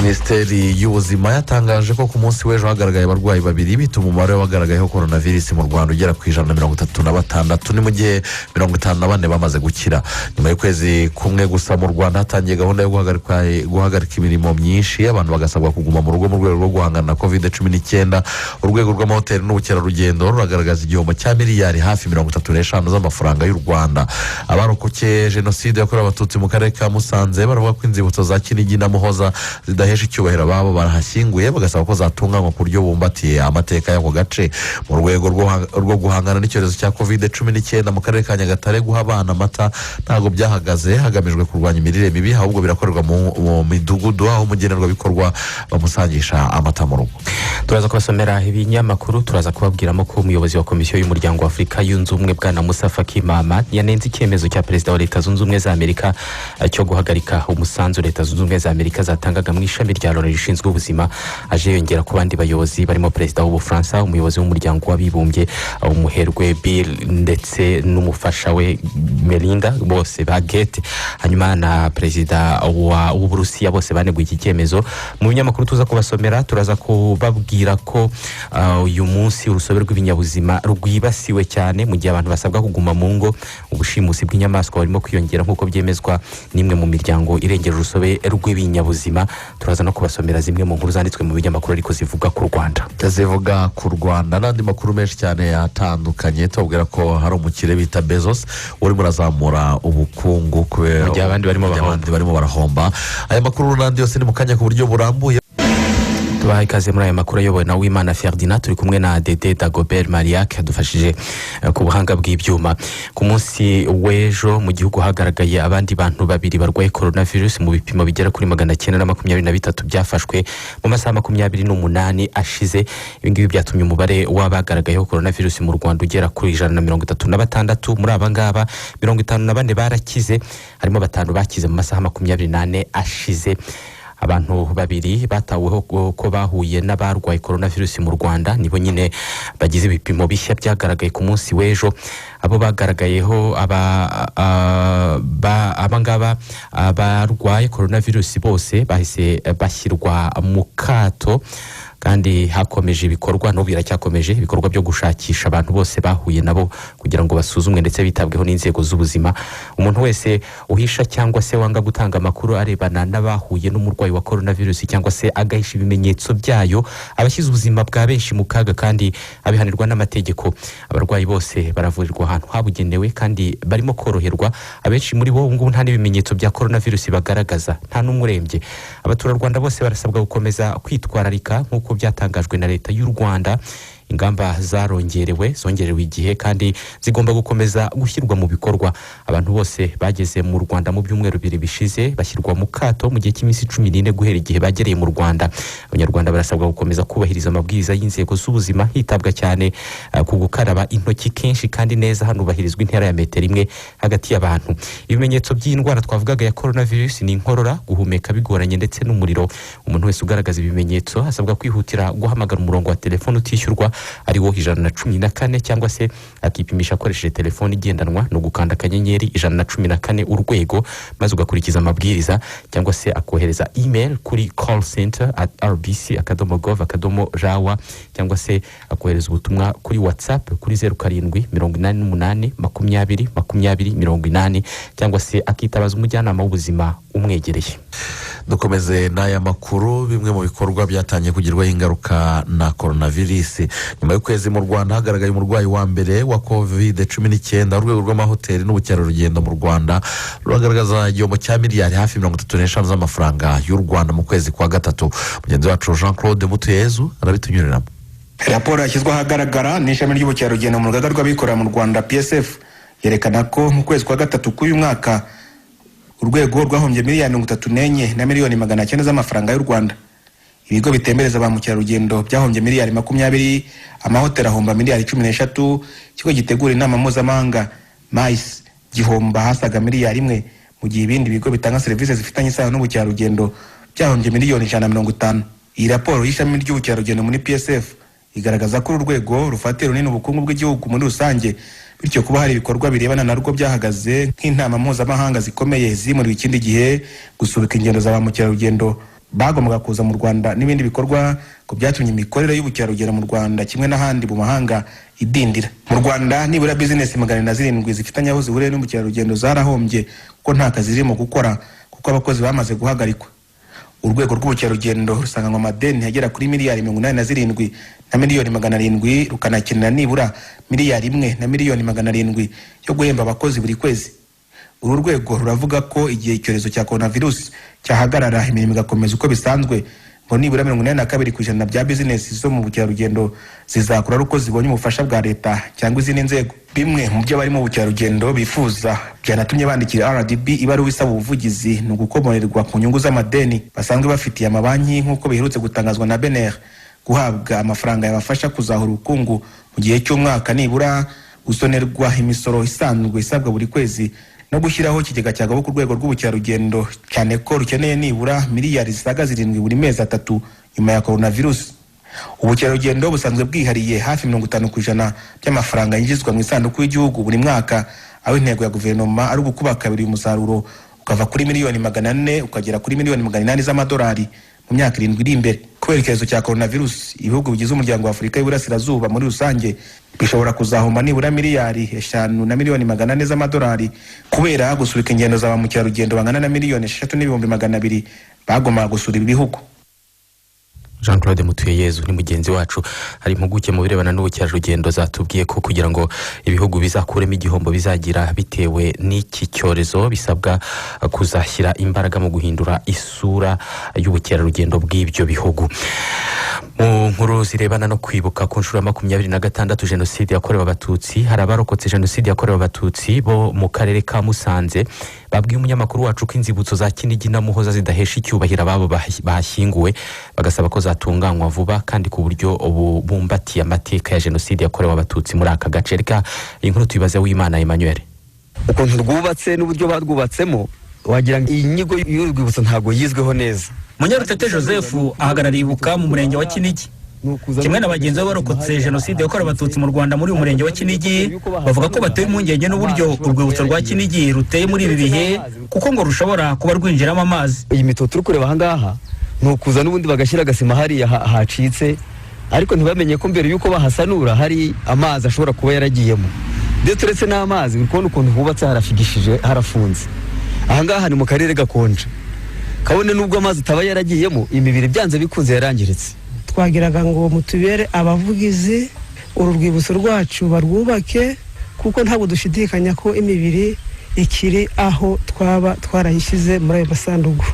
Minisiteri y'ubuzima yatangaje ko ku munsi w'ejo hagaragaye abarwayi babiri bituma umubare w'abagaragayeho coronavirus mu Rwanda ugera ku 136 ni mu gihe 54 bamaze gukira. Nyuma y'ukwezi kumwe gusa mu Rwanda hatangiye gahunda yo guhagarika imirimo myinshi, abantu bagasabwa kuguma mu rugo mu rwego rwo guhangana na COVID-19. Urwego rw'amahoteli n'ubukerarugendo ruragaragaza igihombo cya miliyari hafi 35 z'amafaranga y'u Rwanda. Abarokokeye jenoside yakorewe abatutsi mu karere ka Musanze baravuga ko inzibutso za Kinigi na Muhoza zidahesha icyubahiro ababo barahashyinguye, bagasaba ko zatunganywa ku buryo bumbatiye amateka y'ako gace. Mu rwego rwo guhangana n'icyorezo cya COVID-19 mu karere ka Nyagatare, guha abana amata ntabwo byahagaze hagamijwe kurwanya imirire mibi, ahubwo birakorerwa mu midugudu aho umugenerwabikorwa bamusangisha amata mu rugo. Turaza kubasomera ibinyamakuru, turaza kubabwiramo ko umuyobozi wa komisiyo y'umuryango wa Afurika yunze ubumwe bwana Musa Faki Mahamat yanenze icyemezo cya perezida wa Leta Zunze Ubumwe za Amerika cyo guhagarika umusanzu Leta Zunze Ubumwe za Amerika zatangaga mu ishami rya Loni rishinzwe ubuzima. Aje yongera ku bandi bayobozi barimo perezida w'Ubufaransa, umuyobozi w'umuryango w'abibumbye umuherwe Bill ndetse n'umufasha we Melinda, bose ba Gates, hanyuma na perezida w'Uburusiya, bose baneguye iki cyemezo. Mu binyamakuru tuza kubasomera, turaza kubabwira ko uyu munsi urusobe rw'ibinyabuzima rwibasiwe cyane mu gihe abantu basabwa kuguma mu ngo. Ubushimusi bw'inyamaswa burimo kwiyongera nk'uko byemezwa n'imwe mu miryango irengera urusobe rw'ibinyabuzima. Turaza no kubasomera zimwe mu nkuru zanditswe mu binyamakuru ariko zivuga ku Rwanda, n'andi makuru menshi cyane atandukanye. Tubabwira ko hari umukire bita Bezos urimo urazamura ubukungu kubera abandi barimo barahomba. Aya makuru n'andi yose ni mu kanya ku buryo burambuye. Tubaha ikaze muri aya makuru ayobowe na Uwimana Ferdinand. Turi kumwe na Dede Dagobert Mariac yadufashije ku buhanga bw'ibyuma. Ku munsi w'ejo mu gihugu hagaragaye abandi bantu babiri barwaye coronavirus mu bipimo bigera kuri 923 byafashwe mu masaha 28 ashize. Ibi ngibi byatumye umubare w'abagaragayeho coronavirus mu Rwanda ugera kuri 136. Muri aba ngaba 54 barakize, harimo 5 bakize mu masaha 24 ashize. Abantu babiri bataweho ko bahuye n'abarwaye coronavirus mu Rwanda nibo nyine bagize ibipimo bishya byagaragaye ku munsi w'ejo. Abo bagaragayeho abangaba abarwaye coronavirus bose bahise bashyirwa mu kato, kandi hakomeje ibikorwa no biracyakomeje ibikorwa byo gushakisha abantu bose bahuye nabo kugira ngo basuzumwe ndetse bitabweho n'inzego z'ubuzima. Umuntu wese uhisha cyangwa se wanga gutanga amakuru arebana n'abahuye n'umurwayi wa coronavirus cyangwa se agahisha ibimenyetso byayo abashyize ubuzima bwa benshi mu kaga, kandi abihanirwa n'amategeko. Abarwayi bose baravurirwa ahantu habugenewe kandi barimo koroherwa. Abenshi muri bo ngubu nta n'ibimenyetso bya coronavirus bagaragaza, nta n'umurembye. Abaturarwanda bose barasabwa gukomeza kwitwararika nk'uko byatangajwe na Leta y'u Rwanda. Ingamba zongerewe igihe kandi zigomba gukomeza gushyirwa mu bikorwa. Abantu bose bageze mu Rwanda mu byumweru 2 bishize bashyirwa mu kato mu gihe cy'iminsi 14 guhera igihe bagereye mu Rwanda. Abanyarwanda barasabwa gukomeza kubahiriza amabwiriza y'inzego z'ubuzima, hitabwa cyane ku gukaraba intoki kenshi kandi neza, hanubahirizwa intera ya metero 1 hagati y'abantu. Ibimenyetso by'indwara twavugaga ya coronavirus ni inkorora, guhumeka bigoranye ndetse n'umuriro. Umuntu wese ugaragaza ibimenyetso asabwa kwihutira guhamagara umurongo wa telefone utishyurwa ariwo 114 cyangwa se akipimisha akoresheje telefone igendanwa no gukanda akanyenyeri 114 urwego, maze ugakurikiza amabwiriza, cyangwa se akohereza email kuri callcenter@rbc.gov.rw cyangwa se akohereza ubutumwa kuri WhatsApp kuri 0788202080 cyangwa se akitabaza umujyanama w'ubuzima umwegereye. Dukomeze n'aya makuru. Bimwe mu bikorwa byatangiye kugirwaho ingaruka na coronavirus. Nyuma y'ukwezi mu Rwanda hagaragaye umurwayi wa mbere wa COVID-19, urwego rw'amahoteli n'ubukerarugendo mu Rwanda ruragaragaza igihombo cya miliyari hafi 35 z'amafaranga y'u Rwanda mu kwezi kwa gatatu. Mugenzi wacu Jean Claude Mutuyezu arabitunyuriramo. Raporo yashyizwe ahagaragara n'ishami ry'ubukerarugendo mu rugaga rw'abikorera mu Rwanda PSF yerekana ko mu kwezi kwa gatatu k'uyu mwaka urwego rwahombye miliyari 34 na miliyoni 900 z'amafaranga y'u Rwanda. Ibigo bitembereza ba mukerarugendo byahombye miliyari 20, amahoteli ahomba miliyari 13, ikigo gitegura inama mpuzamahanga MICE gihomba hasaga miliyari 1, mu gihe ibindi bigo bitanga serivisi zifitanye isano n'ubukerarugendo byahombye miliyoni 150. Iyi raporo y'ishami ry'ubukerarugendo muri PSF igaragaza ko urwego rufatira runini ubukungu bw'igihugu muri rusange, bityo kuba hari ibikorwa birebana narwo byahagaze nk'intama mpuzamahanga zikomeye zimuriwe ikindi gihe, gusubika ingendo za ba mukerarugendo bagombaga kuza mu Rwanda n'ibindi bikorwa ko byatumye imikorere y'ubukerarugendo mu Rwanda kimwe n'ahandi mu mahanga idindira. Mu Rwanda nibura business 700 zifitanye aho zihuriye n'ubukerarugendo zarahombye kuko nta kazi zirimo gukora kuko abakozi bamaze guhagarikwa. Urwego rw'ubukerarugendo rusanga ngo amadeni agera kuri miliyari 87 na miliyoni 700 rukanakenera nibura miliyari 1 na miliyoni 700 yo guhemba abakozi buri kwezi. Uru rwego ruravuga ko igihe icyorezo cya coronavirus cyahagarara imirimo igakomeza uko bisanzwe ngo nibura 82% bya business zo mu bukerarugendo zizakora uko zibonye ubufasha bwa leta cyangwa izindi nzego. Bimwe mu byo bari mu bukerarugendo bifuza byanatumye bandikira RDB ibaruwa isaba ubuvugizi ni ugukomorerwa ku nyungu z'amadeni basanzwe bafitiye amabanki nk'uko biherutse gutangazwa na BNR, guhabwa amafaranga yabafasha kuzahura ubukungu mu gihe cy'umwaka nibura, gusonerwa imisoro isanzwe isabwa buri kwezi no gushyiraho ikigega cyagabo ku rwego rw'ubukerarugendo cyane ko rukeneye nibura miliyari zisaga 7 buri mezi 3 nyuma ya coronavirus. Ubukerarugendo busanzwe bwihariye hafi 50% by'amafaranga yinjizwa mu isanduku y'igihugu buri mwaka, aho intego ya guverinoma ari ugukuba kabiri umusaruro ukava kuri miliyoni 400 ukagera kuri miliyoni 800 z'amadolari mu myaka 7 iri imbere. Kubera icyorezo cya coronavirus, ibihugu bigize umuryango wa Afurika y'Iburasirazuba muri rusange bishobora kuzahomba nibura miliyari 5 na miliyoni 400 z'amadolari kubera gusubika ingendo za ba mukerarugendo bangana na miliyoni 6,200 bagombaga gusura ibi bihugu. Jean Claude Mutuyeyezu ni mugenzi wacu, hari impuguke mu birebana n'ubukerarugendo zatubwiye ko kugira ngo ibihugu bizakuremo igihombo bizagira bitewe n'iki cyorezo bisabwa kuzashyira imbaraga mu guhindura isura y'ubukerarugendo bw'ibyo bihugu. Mu nkuru zirebana no kwibuka ku nshuro ya 26 jenoside yakorewe abatutsi, hari abarokotse jenoside yakorewe abatutsi bo mu karere ka Musanze babwiye umunyamakuru wacu ko inzibutso za Kinigi na Muhoza zidahesha icyubahiro ababo bahashyinguwe, bagasaba ko zatunganywa vuba kandi ku buryo bumbatiye amateka ya jenoside yakorewe abatutsi muri aka gace. Reka inkuru tuyibaze w'Imana Emmanuel. Ukuntu rwubatse n'uburyo barwubatsemo wagira ngo iyi nyigo y'urwibutso ntago yizweho neza. Munyarutete Joseph ahagarariye ibuka mu murenge wa Kinigi. Kimwe na bagenzi be barokotse jenoside yakorewe abatutsi mu Rwanda muri uyu murenge wa Kinigi bavuga ko batewe impungenge n'uburyo urwibutso rwa Kinigi ruteye muri ibi bihe kuko ngo rushobora kuba rwinjiramo amazi. Iyi mitoto turi kureba ahangaha ni ukuza n'ubundi bagashyira agasima hariya hacitse, ariko ntibamenye ko mbere y'uko bahasanura hari amazi ashobora kuba yaragiyemo. Ndetse uretse n'amazi uri kubona ukuntu hubatse harafigishije harafunze. Ahangaha ni mu karere gakonje, kabone n'ubwo amazi ataba yaragiyemo imibiri byanze bikunze yarangiritse. Twagiraga ngo mutubere abavugizi uru rwibutso rwacu barwubake kuko ntabwo dushidikanya ko imibiri ikiri aho twaba twarayishyize muri ayo masanduku.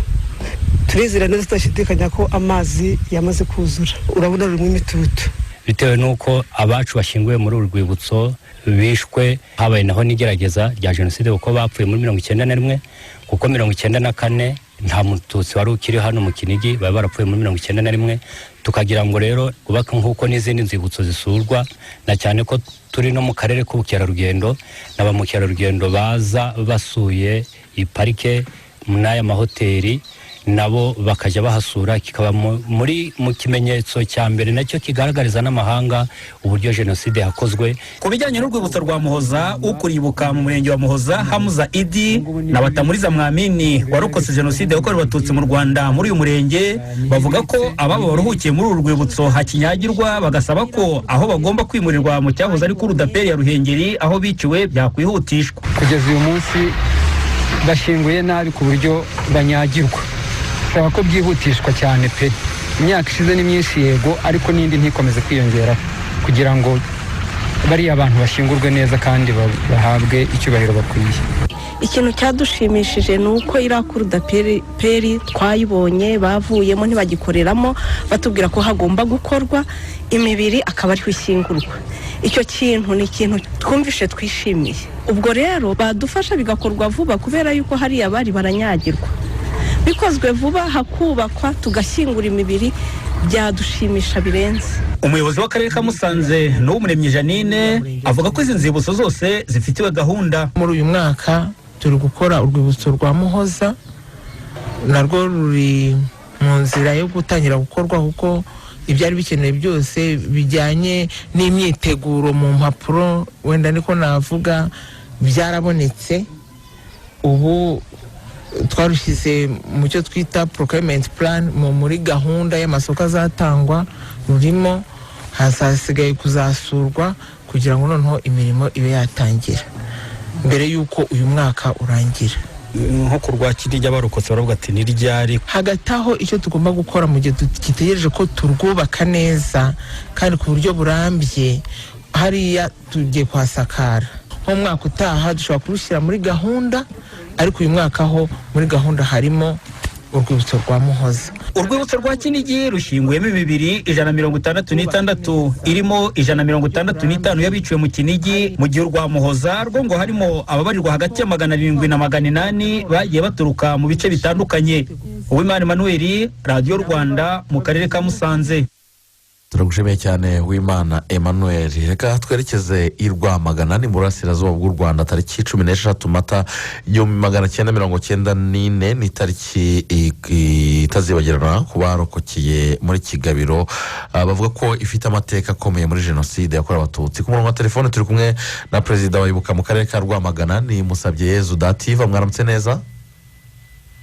Turizera neza tudashidikanya ko amazi yamaze kuzura. Urabona rumwe imitutu bitewe nuko abacu bashyinguye muri uru rwibutso bishwe habaye naho n'igerageza rya jenoside kuko bapfuye muri 91 kuko 94 nta mututsi wari ukiri hano mu Kinigi baba barapfuye muri 91. Tukagira ngo rero kubaka nk'uko n'izindi nzibutso zisurwa, na cyane ko turi no mu karere k'ubukerarugendo na ba mukerarugendo baza basuye iparike n'aya mahoteli nabo bakajya bahasura, kikaba mu kimenyetso cya mbere nacyo kigaragariza n'amahanga uburyo jenoside yakozwe. Ku bijyanye n'urwibutso rwa Muhoza, ukuribuka mu murenge wa Muhoza Hamuza Idi na Batamuriza Mwamini warokotse jenoside yakorewe abatutsi mu Rwanda muri uyu murenge bavuga ko ababo baruhukiye muri uru rwibutso hakinyagirwa, bagasaba ko aho bagomba kwimurirwa mu cyahoze ari Kurudaperi ya Ruhengeri aho biciwe byakwihutishwa. Kugeza uyu munsi bashinguye nabi ku buryo banyagirwa, saba ko byihutishwa cyane pe. Imyaka ishize ni myinshi yego, ariko n'indi ntikomeze kwiyongera kugira ngo bariya abantu bashingurwe neza kandi bahabwe icyubahiro bakwiye. Ikintu cyadushimishije ni uko iriya Kurudaperi twayibonye bavuyemo ntibagikoreramo, batubwira ko hagomba gukorwa imibiri akaba ariho ishyingurwa. Icyo kintu ni ikintu twumvishe twishimiye. Ubwo rero badufasha bigakorwa vuba kubera yuko hariya bari baranyagirwa. Bikozwe vuba hakubakwa tugashyingura imibiri byadushimisha birenze. Umuyobozi w'akarere ka Musanze n'Uwumuremyi Janine avuga ko izi nzibutso zose zifitiwe gahunda. Muri uyu mwaka turi gukora urwibutso rwa Muhoza, narwo ruri mu nzira yo gutangira gukorwa kuko ibyari bikenewe byose bijyanye n'imyiteguro mu mpapuro wenda niko navuga byarabonetse. Ubu twarushyize mu cyo twita procurement plan muri gahunda y'amasoko azatangwa rurimo, hasigaye kuzasurwa kugira ngo noneho imirimo ibe yatangira mbere y'uko uyu mwaka urangira. nko kurwa Kinigi abarokotse baravuga ati niryari. Hagati aho icyo tugomba gukora mu gihe gitegereje ko turwubaka neza kandi ku buryo burambye, hariya tugiye kuhasakara. Nko mwaka utaha dushobora kurushyira muri gahunda, ariko uyu mwaka ho muri gahunda harimo urwibutso rwa Muhoza. Urwibutso rwa Kinigi rushinguyemo imibiri 166 irimo 165 y'abiciwe mu Kinigi, mu gihe urwa Muhoza rwo ngo harimo ababarirwa hagati ya 700 na 800 bagiye baturuka mu bice bitandukanye. Uwimana Emmanuel, Radio Rwanda, mu karere ka Musanze. turagushimiye cyane Uwimana Emmanuel. Reka twerekeze i Rwamagana ni mu burasirazuba bw'u Rwanda, tariki 16 Mata 1994 ni tariki itazibagirana ku barokokeye muri Kigabiro, bavuga ko ifite amateka akomeye muri jenoside yakorewe abatutsi. Ku murongo wa telefone turi kumwe na perezida wa Ibuka mu karere ka Rwamagana, ni Musabyeyezu Dativa. Mwaramutse neza?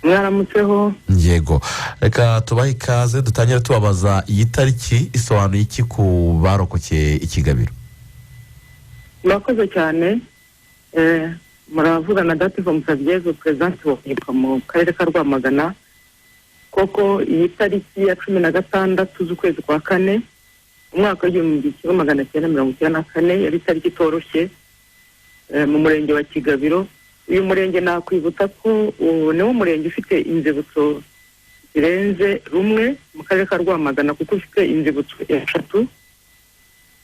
Mwaramutseho. Yego, reka tubahe ikaze, dutangire tubabaza iyi tariki isobanuye iki ku barokokeye Ikigabiro? Murakoze cyane. Muravuga na Dativa Musabyeyezu, president wa Ibuka mu karere ka Rwamagana. Koko iyi tariki ya 16 z'ukwezi kwa kane umwaka w'1994 yari tariki itoroshye mu murenge wa Kigabiro. Uyu murenge nakwibutsa ko niwo murenge ufite inzibutso zirenze rumwe mu karere ka Rwamagana, kuko ufite inzibutso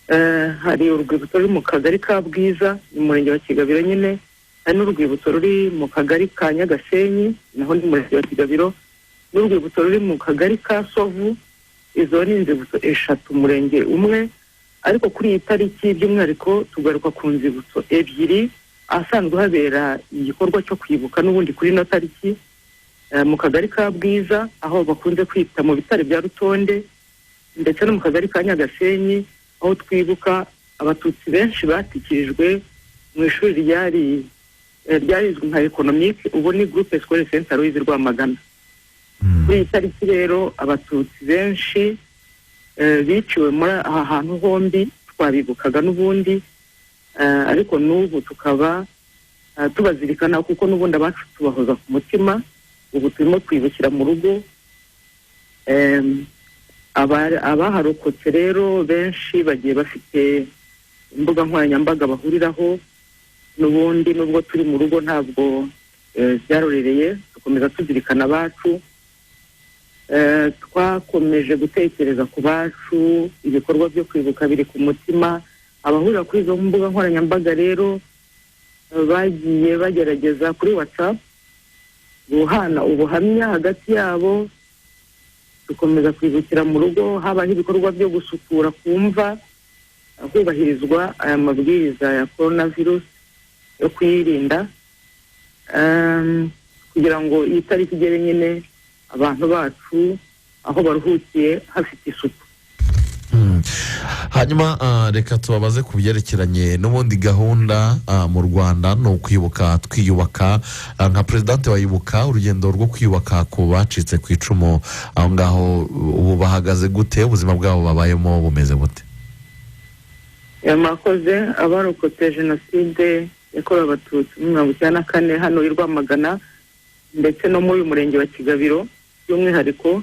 3. Hari urwibutso ruri mu kagari ka Bwiza mu murenge wa Kigabiro nyine, hari n'urwibutso ruri mu kagari ka Nyagasenyi naho ni murenge wa Kigabiro, n'urwibutso ruri mu kagari ka Sovu. Izo ni inzibutso 3 murenge umwe, ariko kuri iyi tariki by'umwihariko tugaruka ku nzibutso 2 asanzwe habera igikorwa cyo kwibuka n'ubundi kuri no tariki mu kagari ka Bwiza, aho bakunze kwita mu bitare bya Rutonde, ndetse no mu kagari ka Nyagasenyi, aho twibuka abatutsi benshi batikirijwe mu ishuri ryarizwe nka Economique, ubu ni Groupe Scolaire Saint Aloys Rwamagana. Kuri iyi tariki rero abatutsi benshi biciwe muri aha hantu hombi twabibukaga n'ubundi, ariko n'ubu tukaba tubazirikana kuko n'ubundi abacu tubahoza ku mutima. Ubu turimo kwibukira mu rugo abaharokotse rero benshi bagiye bafite imbuga nkoranyambaga bahuriraho, n'ubundi nubwo turi mu rugo ntabwo byarorereye, dukomeza tuzirikana abacu. Twakomeje gutekereza ku bacu, ibikorwa byo kwibuka biri ku mutima. Abahurira kuri izo mbuga nkoranyambaga rero bagiye bagerageza kuri WhatsApp guhana ubuhamya hagati yabo, dukomeza kwibukira mu rugo. Habaho ibikorwa byo gusukura kumva hubahirizwa aya mabwiriza ya coronavirus yo kwirinda, kugira ngo iyi tariki igere nyine abantu bacu aho baruhukiye hafite isuku. Hanyuma reka tubabaze ku byerekeranye n'ubundi gahunda mu Rwanda ni ukwibuka twiyubaka. Nka president wa Ibuka, urugendo rwo kwiyubaka ku bacitse ku icumu aho ngaho ubu bahagaze gute? Ubuzima bwabo babayemo bumeze gute? Murakoze. Abarokotse jenoside yakorewe abatutsi mu 1994 hano i Rwamagana ndetse no muri uyu murenge wa Kigabiro by'umwihariko,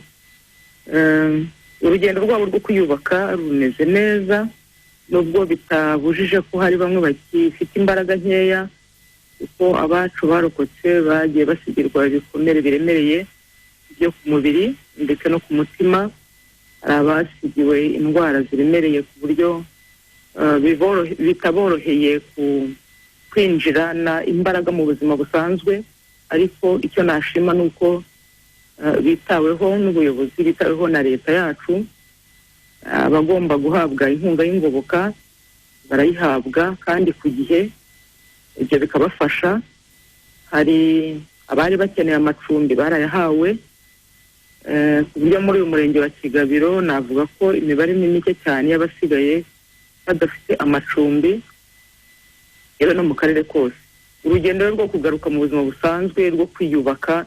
urugendo rwabo rwo kwiyubaka rumeze neza, nubwo bitabujije ko hari bamwe bakifite imbaraga nkeya, kuko abacu barokotse bagiye basigirwa ibikomere biremereye byo ku mubiri ndetse no ku mutima. Hari abasigiwe indwara ziremereye ku buryo bitaboroheye kwinjirana imbaraga mu buzima busanzwe, ariko icyo nashima ni uko bitaweho n'ubuyobozi, bitaweho na leta yacu. Abagomba guhabwa inkunga y'ingoboka barayihabwa kandi ku gihe, ibyo bikabafasha. Hari abari bakeneye amacumbi barayahawe, ku buryo muri uyu murenge wa Kigabiro navuga ko imibare ni mike cyane y'abasigaye badafite amacumbi, yewe no mu karere kose. Urugendo rwo kugaruka mu buzima busanzwe rwo kwiyubaka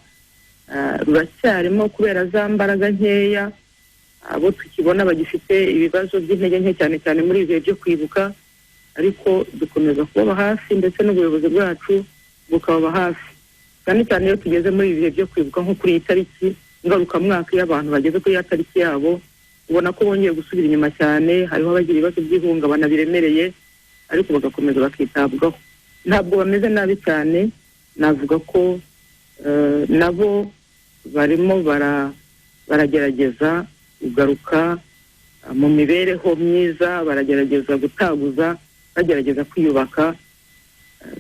ruracyarimo kubera za mbaraga nkeya, abo tukibona bagifite ibibazo by'intege nke cyane cyane muri ibi bihe byo kwibuka, ariko dukomeza kubaba hafi ndetse n'ubuyobozi bwacu bukababa hafi, cyane cyane iyo tugeze muri ibi bihe byo kwibuka nko kuri iyi tariki ngarukamwaka, iyo abantu bageze kuri ya tariki yabo ubona ko bongeye gusubira inyuma cyane, hariho abagira ibibazo by'ihungabana biremereye, ariko bagakomeza bakitabwaho. Ntabwo bameze nabi cyane, navuga ko nabo barimo baragerageza kugaruka mu mibereho myiza, baragerageza gutaguza, bagerageza kwiyubaka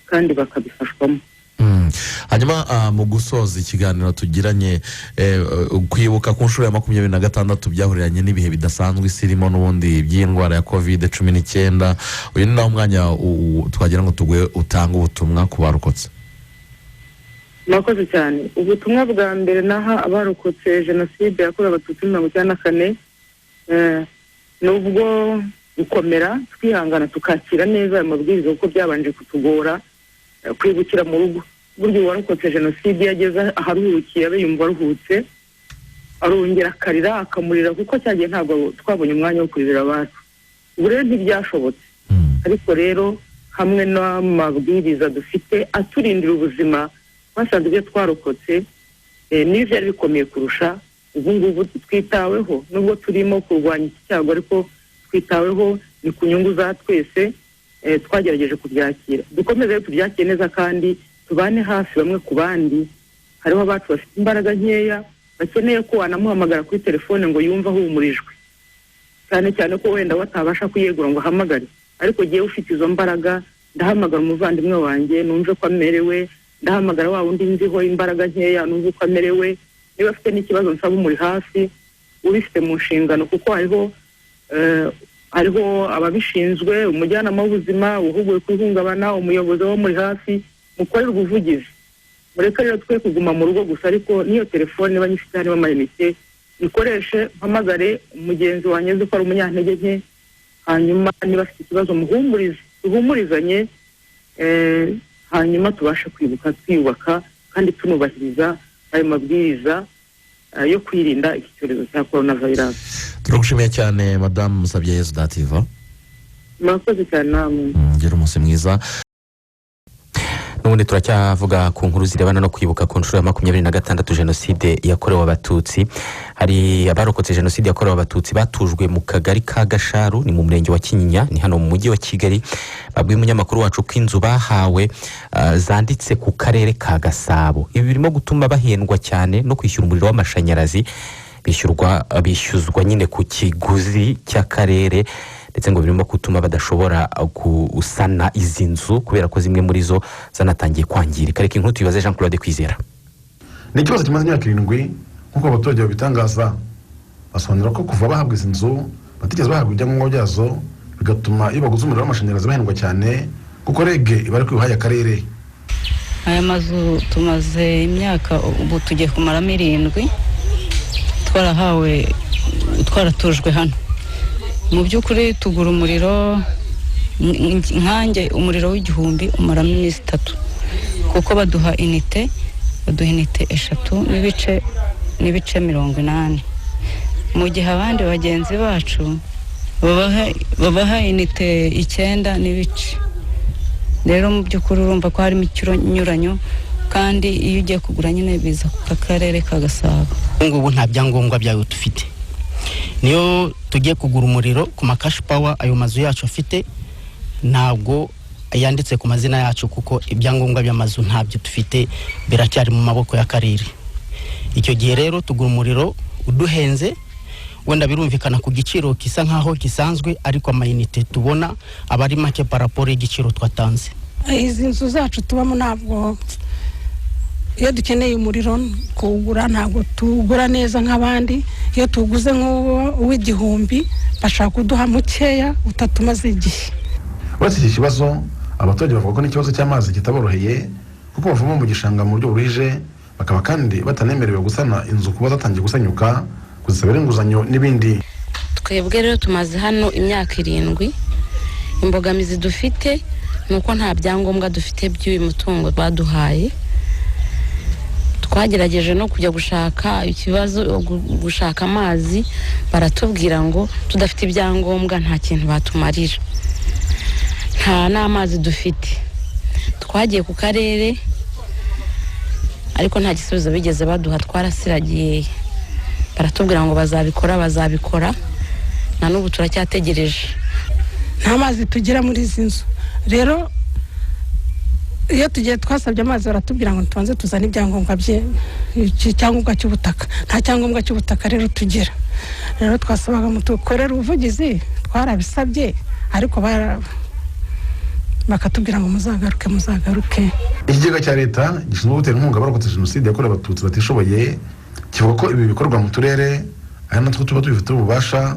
kandi bakabifashwamo. Hanyuma mu gusoza ikiganiro tugiranye, kwibuka ku nshuro ya 26 byahuriranye n'ibihe bidasanzwe isi irimo n'ubundi by'indwara ya COVID-19. Uyu ni nawo mwanya twagira ngo utanga ubutumwa ku barokotse. Murakoze cyane. Ubutumwa bwa mbere naha abarokotse jenoside yakorewe Abatutsi 1994 nubwo gukomera, twihangana tukakira neza ayo mabwiriza kuko byabanje kutugora kwibukira mu rugo. Buryo warokotse jenoside yageze aharuhukiye abe yumva aruhutse, arongera akarira akamurira kuko cyagiye ntabwo twabonye umwanya wo kuririra abacu. Ubu rero ntibyashobotse, ariko rero hamwe n'amabwiriza dufite aturindira ubuzima, basanze ibyo twarokotse n'ibyo byari bikomeye kurusha. Ubu ngubu twitaweho, nubwo turimo kurwanya iki cyago ariko twitaweho, ni ku nyungu za twese. Twagerageje kubyakira, dukomeze tubyakire neza kandi tubane hafi bamwe ku bandi. Hariho abacu bafite imbaraga nkeya bakeneye ko wanamuhamagara kuri telefone ngo yumve ahumurijwe, cyane cyane ko wenda watabasha kuyegura ngo ahamagare, ariko giye ufite izo mbaraga, ndahamagara umuvandimwe wanjye numve ko amerewe, ndahamagara wa wundi nziho imbaraga nkeya numve ko amerewe. Niba afite n'ikibazo nsaba umuri hafi, ubifite mu nshingano, kuko hariho ababishinzwe, umujyanama w'ubuzima uhuguwe ku ihungabana, umuyobozi wo muri hafi, mukorerwa ubuvugizi. Mureka rero twe kuguma mu rugo gusa, ariko niyo telefone niba nyifite harimo amayinite nikoreshe, mpamagare umugenzi wanjye uzi ko ari umunyantege nke, hanyuma niba afite ikibazo duhumurizanye, hanyuma tubashe kwibuka twiyubaka kandi tunubahiriza ayo mabwiriza yo kwirinda iki cyorezo cya coronavirus. Turagushimiye cyane Madame Musabyeyezu Dativa. Murakoze cyane namwe. Ngira umunsi mwiza. Nubundi turacyavuga ku nkuru zirebana no kwibuka ku nshuro ya 26 jenoside yakorewe Abatutsi. Hari abarokotse jenoside yakorewe Abatutsi batujwe mu kagari ka Gasharu, ni mu murenge wa Kinyinya, ni hano mu mujyi wa Kigali. Babwiye umunyamakuru wacu ko inzu bahawe zanditse ku karere ka Gasabo. Ibi birimo gutuma bahendwa cyane no kwishyura umuriro w'amashanyarazi, bishyuzwa nyine ku kiguzi cy'akarere, ndetse ngo birimo gutuma badashobora gusana izi nzu kubera ko zimwe muri zo zanatangiye kwangirika. Reka inkuru tuyibaze Jean Claude Kwizera. Ni ikibazo kimaze imyaka 7 nk'uko abaturage babitangaza. Basobanura ko kuva bahabwa izi nzu batigeze bahabwa ibyangombwa byazo, bigatuma iyo baguze umuriro w'amashanyarazi bahendwa cyane kuko rege ibari kwihaye akarere. Aya mazu tumaze imyaka, ubu tugiye kumara 7 twaratujwe hano. Mu by'ukuri tugura umuriro nkanjye, umuriro w'igihumbi umaramo iminsi 3 kuko baduha inite 3 n'ibice 80. Mu gihe abandi bagenzi bacu babaha inite 9 n'ibice. Rero mu by'ukuri urumva ko harimo ikinyuranyo, kandi iyo ugiye kugura nyine biza ku karere ka Gasabo. Ngubu nta byangombwa byawe dufite, niyo tugiye kugura umuriro ku makashi power, ayo mazu yacu afite ntabwo yanditse ku mazina yacu kuko ibyangombwa by'amazu ntabyo dufite, biracyari mu maboko y'akarere. Icyo gihe rero tugura umuriro uduhenze, wenda birumvikana ku giciro kisa nkaho gisanzwe, ariko amayinite tubona abari make paraporo y'igiciro twatanze. Izi nzu zacu tubamo ntabwo, iyo dukeneye umuriro kuwugura ntabwo tugura neza nk'abandi. Iyo tuguze nk'uw'igihumbi bashaka kuduha mukeya utatumaze igihe. Uretse iki kibazo, abaturage bavuga ko n'ikibazo cy'amazi kitaboroheye kuko bavoma mu gishanga mu buryo burije, bakaba kandi batanemerewe gusana inzu kuba zatangiye gusanyuka, kuzisabira inguzanyo n'ibindi. Twebwe rero tumaze hano imyaka 7. Imbogamizi dufite nuko nta byangombwa dufite by'uyu mutungo baduhaye. twagerageje no kujya gushaka ikibazo gushaka amazi baratubwira ngo tudafite ibyangombwa nta kintu batumarira, nta n'amazi dufite. Twagiye ku karere ariko nta gisubizo bigeze baduha, twarasiragiye baratubwira ngo bazabikora na n'ubu turacyategereje. Nta mazi tugira muri izi nzu rero, iyo tugiye twasabye amazi baratubwira ngo tubanze tuzane ibyangombwa icyangombwa cy'ubutaka. Nta cyangombwa cy'ubutaka rero tugira, rero twasabaga mutukorera ubuvugizi, twarabisabye ariko bakatubwira ngo muzagaruke. Ikigega cya leta gishinzwe gutera inkunga abarokotse jenoside yakorewe abatutsi batishoboye kivuga ko ibi bikorwa mu turere ari natwo tuba tubifite ububasha,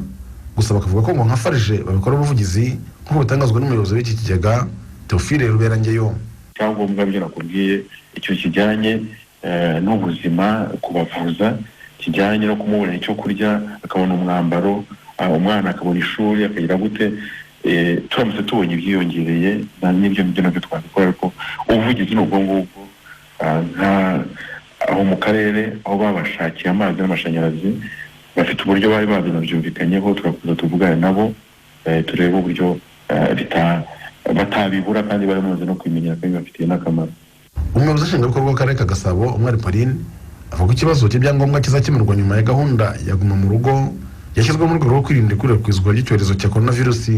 gusa bakavuga ko ngo nka farije babikora ubuvugizi nk'uko bitangazwa n'umuyobozi w'iki kigega Theophile Ruberangeyo. Cyangombwa byo nakubwiye icyo kijyanye n'ubuzima, kubavuza, kijyanye no kumubona icyo kurya, akabona umwambaro, umwana akabona ishuri, akagira gute, turamutse tubonye ibyiyongereye n'ibyo nabyo twabikora. Ariko ubuvugizi ni ubwo ngubwo, aho mu karere aho babashakiye amazi n'amashanyarazi bafite uburyo bari babinabyumvikanyeho, turakuza tuvugane nabo turebe uburyo batabibura kandi baramaze no kwimenyera kandi bafitiye n'akamaro. Umuyobozi nshingwabikorwa w'akarere ka Gasabo Umwari Pauline avuga ko ikibazo cy'ibyangombwa kizakemurwa nyuma ya gahunda ya Guma mu Rugo yashyizweho mu rwego rwo kwirinda ikwirakwizwa ry'icyorezo cya coronavirus.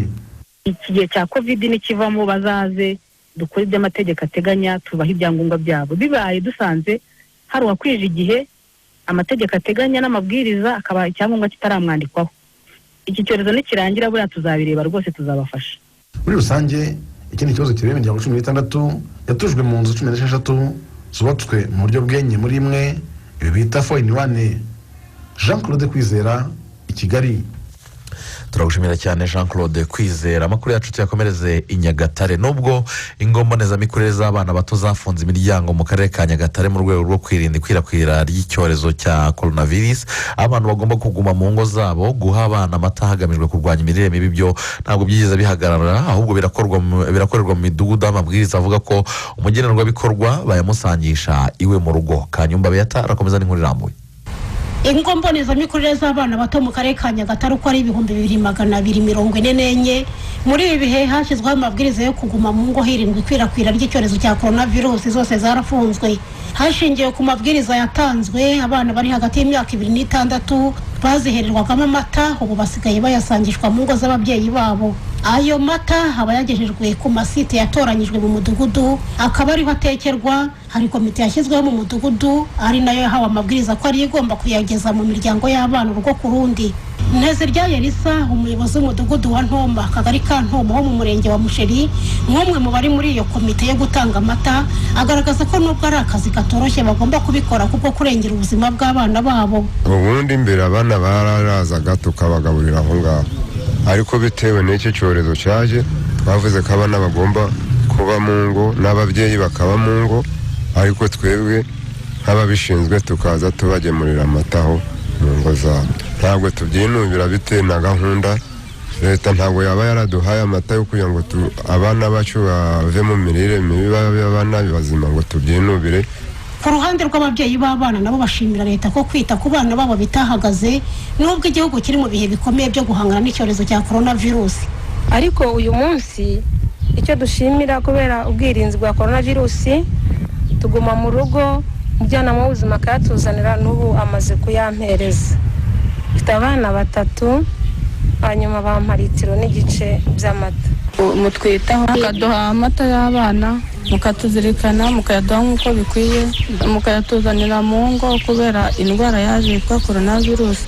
Iki gihe cya covid nikivamo bazaze dukora iby'amategeko ateganya, tubaha ibyangombwa byabo. Bibaye dusanze hari uwakwije igihe amategeko ateganya n'amabwiriza akaba icyangombwa kitaramwandikwaho, iki cyorezo nikirangira buriya tuzabireba rwose, tuzabafasha. Muri rusange ikindi kibazo kireba imiryango 16 yatujwe mu nzu 16 zubatswe mu buryo bwenye muri imwe, ibi bita 4-in-1. Jean Claude Kwizera, i Kigali. Turagushimira cyane Jean Claude Kwizera. Amakuru yacu tuyakomereze i Nyagatare. Nubwo ingombonezamikurire z'abana bato zafunze imiryango mu karere ka Nyagatare mu rwego rwo kwirinda ikwirakwira ry'icyorezo cya coronavirus, abantu bagomba kuguma mu ngo zabo. Guha abana amata hagamijwe kurwanya imirire mibi byo ntabwo byigeze bihagarara, ahubwo birakorerwa mu midugudu. Amabwiriza avuga ko umugenerwabikorwa bayamusangisha iwe mu rugo. Kanyumba Beata arakomeza n'inkuru irambuye. Ingombonezamikurire z'abana bato mu karere ka Nyagatare uko ari 2244. Muri ibi bihe hashyizweho amabwiriza yo kuguma mu ngo hirindwa ikwirakwira ry'icyorezo cya coronavirus, zose zarafunzwe. Hashingiwe ku mabwiriza yatanzwe, abana bari hagati y'imyaka 2 n'6 bazihererwagamo amata, ubu basigaye bayasangishwa mu ngo z'ababyeyi babo. Ayo mata aba yagejejwe ku masite yatoranyijwe mu mudugudu, akaba ariho atekerwa. Hari komite yashyizweho mu mudugudu ari nayo yahawe amabwiriza ko ari igomba kuyageza mu miryango y'abana urugo ku rundi. Ntezirya Elisa, umuyobozi w'umudugudu wa Ntomba, akagari ka Ntomba ho mu murenge wa Musheri, nk'umwe mu bari muri iyo komite yo gutanga amata, agaragaza ko nubwo ari akazi katoroshye bagomba kubikora kuko kurengera ubuzima bw'abana babo. Ubundi mbere abana bararazaga tukabagaburira aho ngaho, ariko bitewe n'icyo cyorezo cyaje bavuze ko abana bagomba kuba mu ngo n'ababyeyi bakaba mu ngo, ariko twebwe nk'ababishinzwe tukaza tubagemurira amataho mu ngo zabo. Ntabwo tubyinubira bitewe na gahunda leta, ntabwo yaba yaraduhaye amata yo kugira ngo abana bacu bave mu mirire mibi, babe abana bazima ngo tubyinubire. Ku ruhande rw'ababyeyi b'abana nabo bashimira leta ko kwita ku bana babo bitahagaze nubwo igihugu kiri mu bihe bikomeye byo guhangana n'icyorezo cya coronavirus. Ariko uyu munsi icyo dushimira kubera ubwirinzi bwa coronavirus, tuguma mu rugo, umujyanama w'ubuzima akayatuzanira, n'ubu amaze kuyampereza. Mfite abana 3, hanyuma bampa litiro n'igice by'amata. Mutwitaho mukaduha amata y'abana, mukatuzirikana, mukayaduha nk'uko bikwiye, mukayatuzanira mu ngo kubera indwara yaje yitwa coronavirus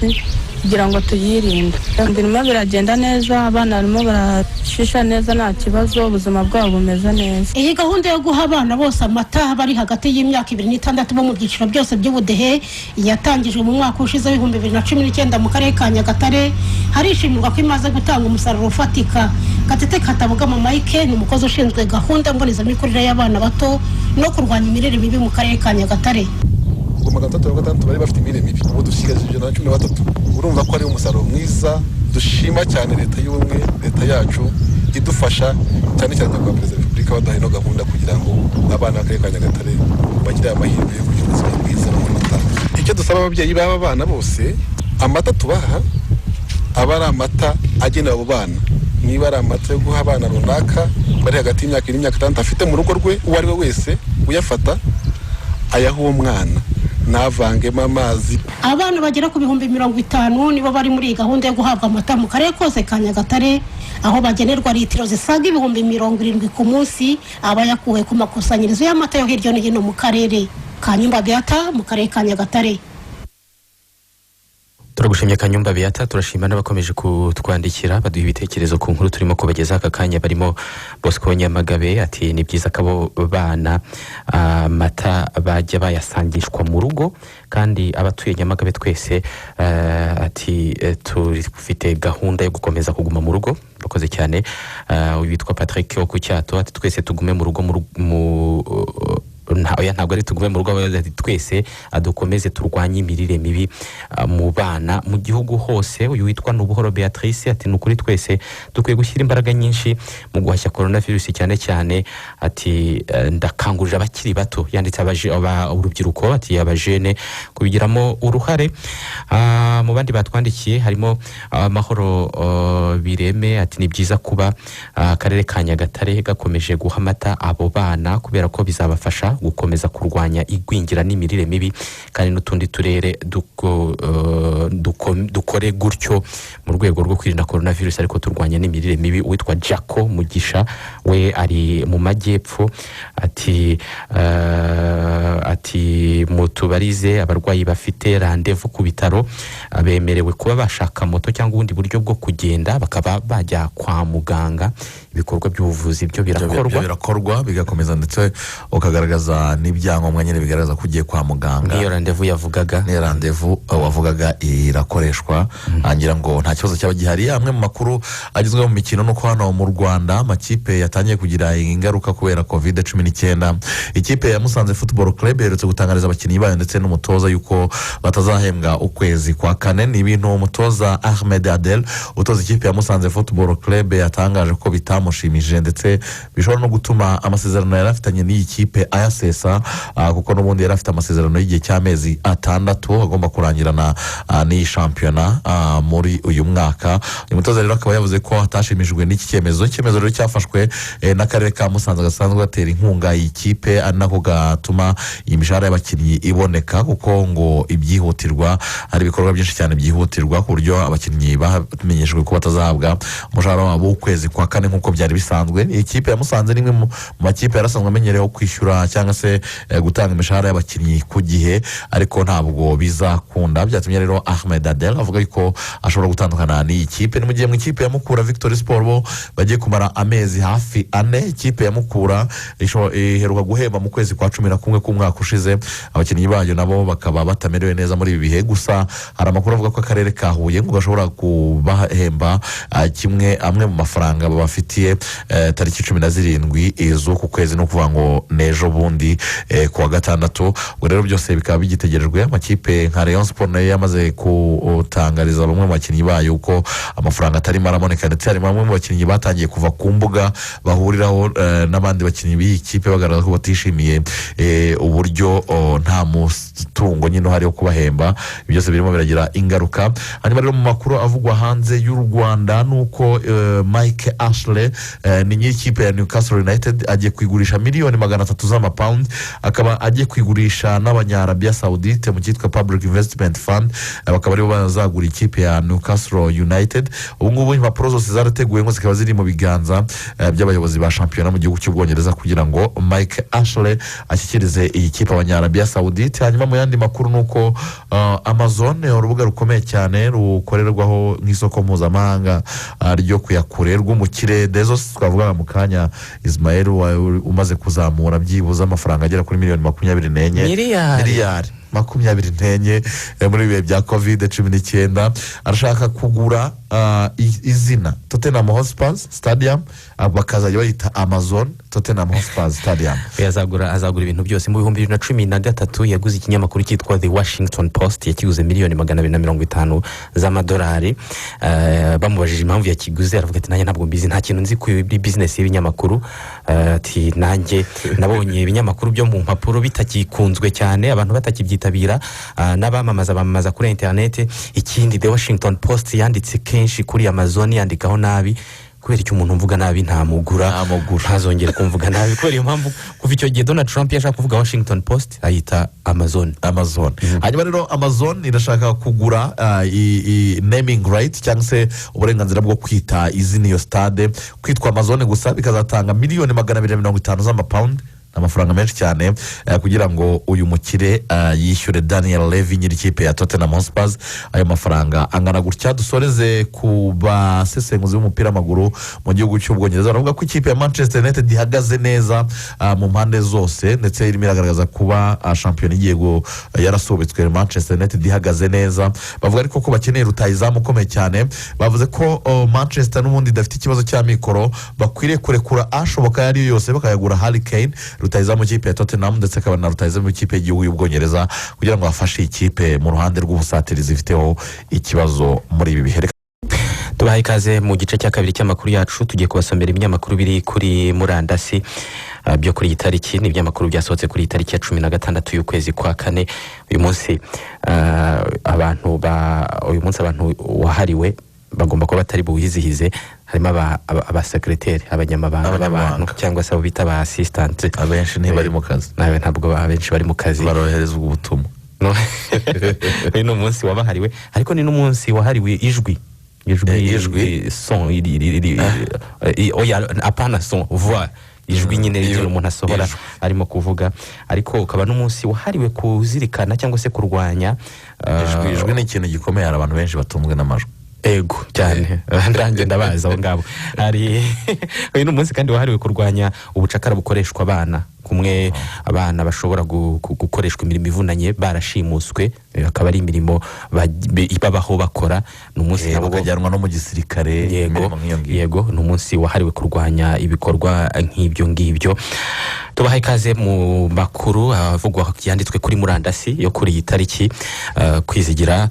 kugira ngo tuyirinde. Birimo biragenda neza, abana barimo barashisha neza, nta kibazo, ubuzima bwabo bumeze neza. Iyi gahunda yo guha abana bose amata bari hagati y'imyaka 2 n'6 bo mu byiciro byose by'ubudehe yatangijwe mu mwaka ushize 2019 mu karere ka Nyagatare. Harishimirwa ko imaze gutanga umusaruro ufatika. Gatete Katabugama Mike ni umukozi ushinzwe gahunda mbonezamikurire y'abana bato no kurwanya imirire mibi mu karere ka Nyagatare. Magana 3 bari bafite imirire mibi, ubu dusigaje 13. Urumva ko ari umusaruro mwiza. Dushima cyane leta y'ubumwe, leta yacu idufasha cyane cyane kwa Perezida wa Repubulika, badaha ino gahunda kugira ngo abana b'akarere ka Nyagatare bagire amahirwe yo kugira ubuzima bwiza. icyo dusaba ababyeyi b'aba bana bose, amata tubaha aba ari amata agenewe abo bana. Niba ari amata yo guha abana runaka bari hagati y'imyaka 2 n'imyaka 6 afite mu rugo rwe, uwo ari we wese uyafata ayaha uwo mwana, navangemo amazi. Abana bagera ku 50,000 nibo bari muri iyi gahunda yo guhabwa amata mu karere kose ka Nyagatare, aho bagenerwa litiro zisaga 70,000 ku munsi, aba yakuwe ku makusanyirizo y'amata yo hirya no hino mu karere. Kanyumba Beata mu karere ka Nyagatare. Turagushimye Kanyumba Beata, turashima n'abakomeje kutwandikira baduha ibitekerezo ku nkuru turimo kubageza aka kanya, barimo Bosco Nyamagabe ati ni byiza ko bana amata bajya bayasangishwa mu rugo, kandi abatuye Nyamagabe twese ati tufite gahunda yo gukomeza kuguma mu rugo. Bakoze cyane. Witwa Patrick Okucyato ati twese tugume mu rugo ntabwo ari tugume mu rugo, twese dukomeze turwanye imirire mibi mu bana mu gihugu hose. Uyu witwa Nubuhoro Beatrice ati nukuri twese dukwiye gushyira imbaraga nyinshi mu guhashya coronavirus, cyane cyane ati ndakangurira abakiri bato, yanditse urubyiruko ati abajene kubigiramo uruhare. Mu bandi batwandikiye harimo Mahoro Bireme ati ni byiza kuba akarere ka Nyagatare gakomeje guha amata abo bana kubera ko bizabafasha gukomeza kurwanya igwingira n'imirire mibi, kandi n'utundi turere dukore gutyo mu rwego rwo kwirinda coronavirus ariko turwanya n'imirire mibi. Witwa Jaco Mugisha we ari mu majyepfo ati mutubarize abarwayi bafite randevu ku bitaro bemerewe kuba bashaka moto cyangwa ubundi buryo bwo kugenda bakaba bajya kwa muganga. Ibikorwa by'ubuvuzi byo birakorwa bigakomeza, ndetse ukagaragaza n'ibyangombwa nyine bigaragaza ko ugiye kwa muganga. Niyo randevu yavugaga, niyo randevu wavugaga irakoreshwa. Ngira ngo nta kibazo cyaba gihari. Amwe mu makuru agizwe mu mikino nuko hano mu Rwanda amakipe yatangiye kugira ingaruka kubera COVID-19. Ikipe ya Musanze Football Club yerutse gutangariza abakinnyi bayo ndetse n'umutoza yuko batazahembwa ukwezi kwa kane. Ni ibintu umutoza Ahmed Adel utoza ikipe ya Musanze Football Club yatangaje ko bitamushimije, ndetse bishobora no gutuma amasezerano yari afitanye n'iyi kipe ayasesa, kuko n'ubundi yari afite amasezerano y'igihe cy'amezi 6 agomba kurangirana n'iyi shampiyona muri uyu mwaka. Uyu mutoza rero akaba yavuze ko atashimishijwe n'iki cyemezo. Icyemezo rero cyafashwe n'akarere ka Musanze gasanzwe gatera inkunga iyi kipe, ari nako gatuma iyi mishahara y'abakinnyi iboneka, kuko ngo ibyihutirwa hari ibikorwa byinshi cyane byihutirwa ku buryo abakinnyi bamenyeshejwe ko batazahabwa umushahara wabo ukwezi kwa kane nk'uko byari bisanzwe. Iyi kipe ya Musanze ni imwe mu makipe yarasanzwe amenyereyeho kwishyura cyangwa se gutanga imishahara y'abakinnyi ku gihe, ariko ntabwo bizakunda. Byatumye rero Ahmed Adel avuga ko ashobora gutandukana n'iyi kipe. Ni mu gihe mu ikipe ya Mukura Victory Sport bo bagiye kumara amezi hafi 4. Ikipe ya Mukura iheruka guhemba mu kwezi kwa 11 k'umwaka ushize, abakinnyi bayo nabo bakaba batamerewe neza muri ibi bihe. Gusa hari amakuru avuga ko akarere ka Huye ngo gashobora kubahemba amwe mu mafaranga babafitiye tariki 17 z'uku kwezi, no kuvuga ngo nejo bundi kuwa gatandatu. Ubwo rero byose bikaba bigitegerejwe. Amakipe nka Rayon Sport nayo yamaze gutangariza bamwe mu bakinnyi bayo uko amafaranga atari maraboneka, ndetse hari bamwe mu bakinnyi batangiye kuva ku mbuga bahuriraho n'abandi bakinnyi b'iyi kipe bagaragaza ko batishimiye uburyo nta mutungo nyine uhari wo kubahemba. Byose birimo biragira ingaruka. Hanyuma rero mu makuru avugwa hanze y'u Rwanda nuko Mike Ashley ni nyiri ikipe ya Newcastle United agiye kwigurisha miliyoni 300 z'amapaundi, akaba agiye kwigurisha n'Abanyarabia Saudite mu cyitwa Public Investment Fund, bakaba aribo bazagura ikipe ya Newcastle United. Ubu ngubu impapuro zose zarateguwe ngo zikaba ziri mu biganza by'abayobozi ba shampiyona mu gihugu cy'Ubwongereza kugira ngo Mike Ashley ashyikirize iyi kipe Abanyarabia Saudite. Hanyuma mu yandi makuru nuko Amazon urubuga rukomeye cyane rukorerwaho nk'isoko mpuzamahanga ryo kuyakure rw'umukire Bezos twavuga mu kanya Ismael umaze kuzamura byibuza amafaranga agera kuri miliyoni 24 miliyari 24 muri bihe bya COVID-19. Arashaka kugura izina Tottenham Hotspur Stadium, bakazajya bayita Amazon Tottenham Hotspur Stadium. azagura ibintu byose. Mu 2013 yaguze ikinyamakuru cyitwa The Washington Post, yakiguze miliyoni 250 z'amadolari. Bamubajije impamvu yakiguze, aravuga ati nanjye ntabwo mbizi, nta kintu nzi kuri business y'ibinyamakuru. Ati nanjye nabonye ibinyamakuru byo mu mpapuro bitakikunzwe cyane, abantu batakibyita bakitabira n'abamamaza bamamaza kuri internet. Ikindi The Washington Post yanditse kenshi kuri Amazon yandikaho nabi, kubera icyo umuntu mvuga nabi ntamugura ntazongere kumvuga nabi, kubera iyo mpamvu kuva icyo gihe Donald Trump yashaka kuvuga Washington Post ayita Amazon. Hanyuma rero Amazon irashaka kugura naming right cyangwa se uburenganzira bwo kwita izina iyo stade kwitwa Amazon gusa, bikazatanga miliyoni 250 z'amapawundi, amafaranga menshi cyane kugira ngo uyu mukire yishyure Daniel Levy nyiri ikipe ya Tottenham Hotspur ayo mafaranga angana gutya. Dusoreze ku basesenguzi b'umupira w'amaguru mu gihugu cy'Ubwongereza, baravuga ko ikipe ya Manchester United ihagaze neza mu mpande zose, ndetse irimo iragaragaza kuba shampiyona igiye yarasubitswe. Manchester United ihagaze neza, bavuga ariko ko bakeneye rutayizamu ukomeye cyane. Bavuze ko Manchester n'ubundi idafite ikibazo cy'amikoro, bakwiriye kurekura ashoboka yari yose bakayagura Harry Kane rutayizamu ikipe ya Tottenham, ndetse akaba na rutayizamu ikipe y'igihugu y'Ubwongereza, kugira ngo bafashe ikipe mu ruhande rw'ubusatirizi ifiteho ikibazo muri ibi bihe. Tubaha ikaze mu gice cya kabiri cy'amakuru yacu. Tugiye kubasomera ibinyamakuru biri kuri murandasi byo kuri iyi tariki. Ni ibinyamakuru byasohotse kuri iyi tariki ya 16 y'ukwezi kwa kane. Uyu munsi abantu wahariwe bagomba kuba batari buwizihize. Harimo abasekreteri, abanyamabanga b'abantu cyangwa se abo bita ba assistant. Abenshi ntibari mu kazi, nawe ntabwo abenshi bari mu kazi, barohereza ubutumwa. Ni umunsi wabahariwe, ariko ni n'umunsi wahariwe ijwi son apana son voix, ijwi nyine ryo umuntu asohora arimo kuvuga. Ariko ukaba n'umunsi wahariwe kuzirikana cyangwa se kurwanya ijwi. Ni ikintu gikomeye, hari abantu benshi batumwe n'amajwi. Ego cyane ndange ndabaza abo ngabo. Hari uyu n'umunsi kandi wahariwe kurwanya ubucakara bukoreshwa abana, kumwe abana bashobora gukoreshwa imirimo ivunanye barashimuswe, akaba ari imirimo babaho bakora. N'umunsi nabo bakajyanwa no mu gisirikare. Yego n'umunsi wahariwe kurwanya ibikorwa nk'ibyo ngibyo. Tubaha ikaze mu makuru avugwa yanditswe kuri murandasi yo kuri iyi tariki. Kwizigira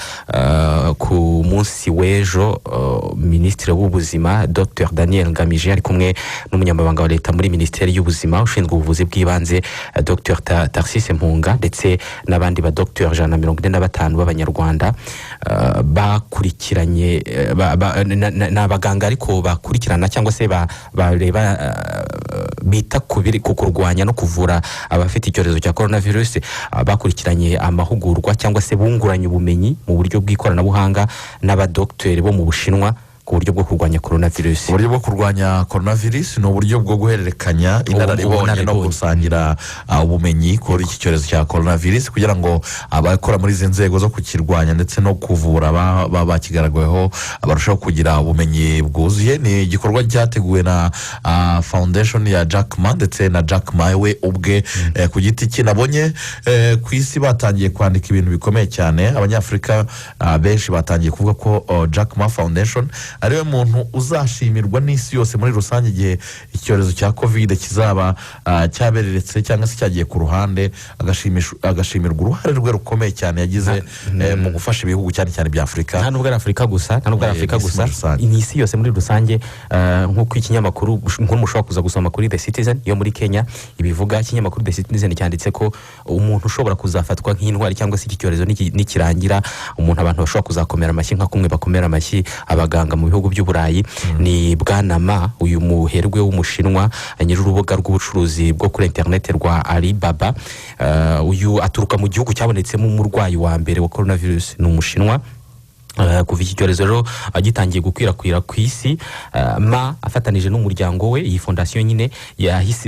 ku munsi w'ejo, Minisitiri w'Ubuzima Dr Daniel Ngamije ari kumwe n'umunyamabanga wa leta muri Minisiteri y'Ubuzima ushinzwe ubuvuzi bw'ibanze Dr Tarsise Mpunga, ndetse n'abandi ba Dr 145 b'abanyarwanda bakurikiranye n'abaganga ariko bakurikirana cyangwa se bareba bita ku kurwanya no kuvura abafite icyorezo cya coronavirus. Bakurikiranye amahugurwa cyangwa se bunguranye ubumenyi mu buryo bw'ikoranabuhanga n'abadoktori bo mu Bushinwa ku buryo bwo kurwanya coronavirus. Uburyo bwo kurwanya coronavirus ni uburyo bwo guhererekanya inararibonye no gusangira ubumenyi kuri iki cyorezo cya coronavirus, kugira ngo abakora muri izi nzego zo kukirwanya ndetse no kuvura bakigaragaweho barushaho kugira ubumenyi bwuzuye. Ni igikorwa cyateguwe na foundation ya Jack Ma ndetse na Jack Ma we ubwe ku giti cye. Nabonye ku isi batangiye kwandika ibintu bikomeye cyane. Abanyafrika benshi batangiye kuvuga ko Jack Ma Foundation ariwe muntu uzashimirwa n'isi yose muri rusange igihe icyorezo cya covid kizaba cyabereretse cyangwa se cyagiye ku ruhande, agashimirwa uruhare rwe rukomeye cyane yagize mu gufasha ibihugu cyane cyane bya Afurika. Nta nubwo ari Afurika gusa, ni isi yose muri rusange. Nk'uko ikinyamakuru mushobora kuza gusoma kuri The Citizen yo muri Kenya ibivuga. Ikinyamakuru The Citizen cyanditse ko umuntu ushobora kuzafatwa nk'intwari cyangwa se iki cyorezo nikirangira, abantu bashobora kuzakomera amashyi nka kumwe bakomera amashyi abaganga mu bihugu by'Uburayi ni Bwana Ma, uyu muherwe w'Umushinwa nyiri urubuga rw'ubucuruzi bwo kuri internet rwa Alibaba. Uyu aturuka mu gihugu cyabonetsemo umurwayi wa mbere wa coronavirus, ni Umushinwa. Kuva iki cyorezo rero gitangiye gukwirakwira ku isi, Ma afatanije n'umuryango we, iyi fondasiyo nyine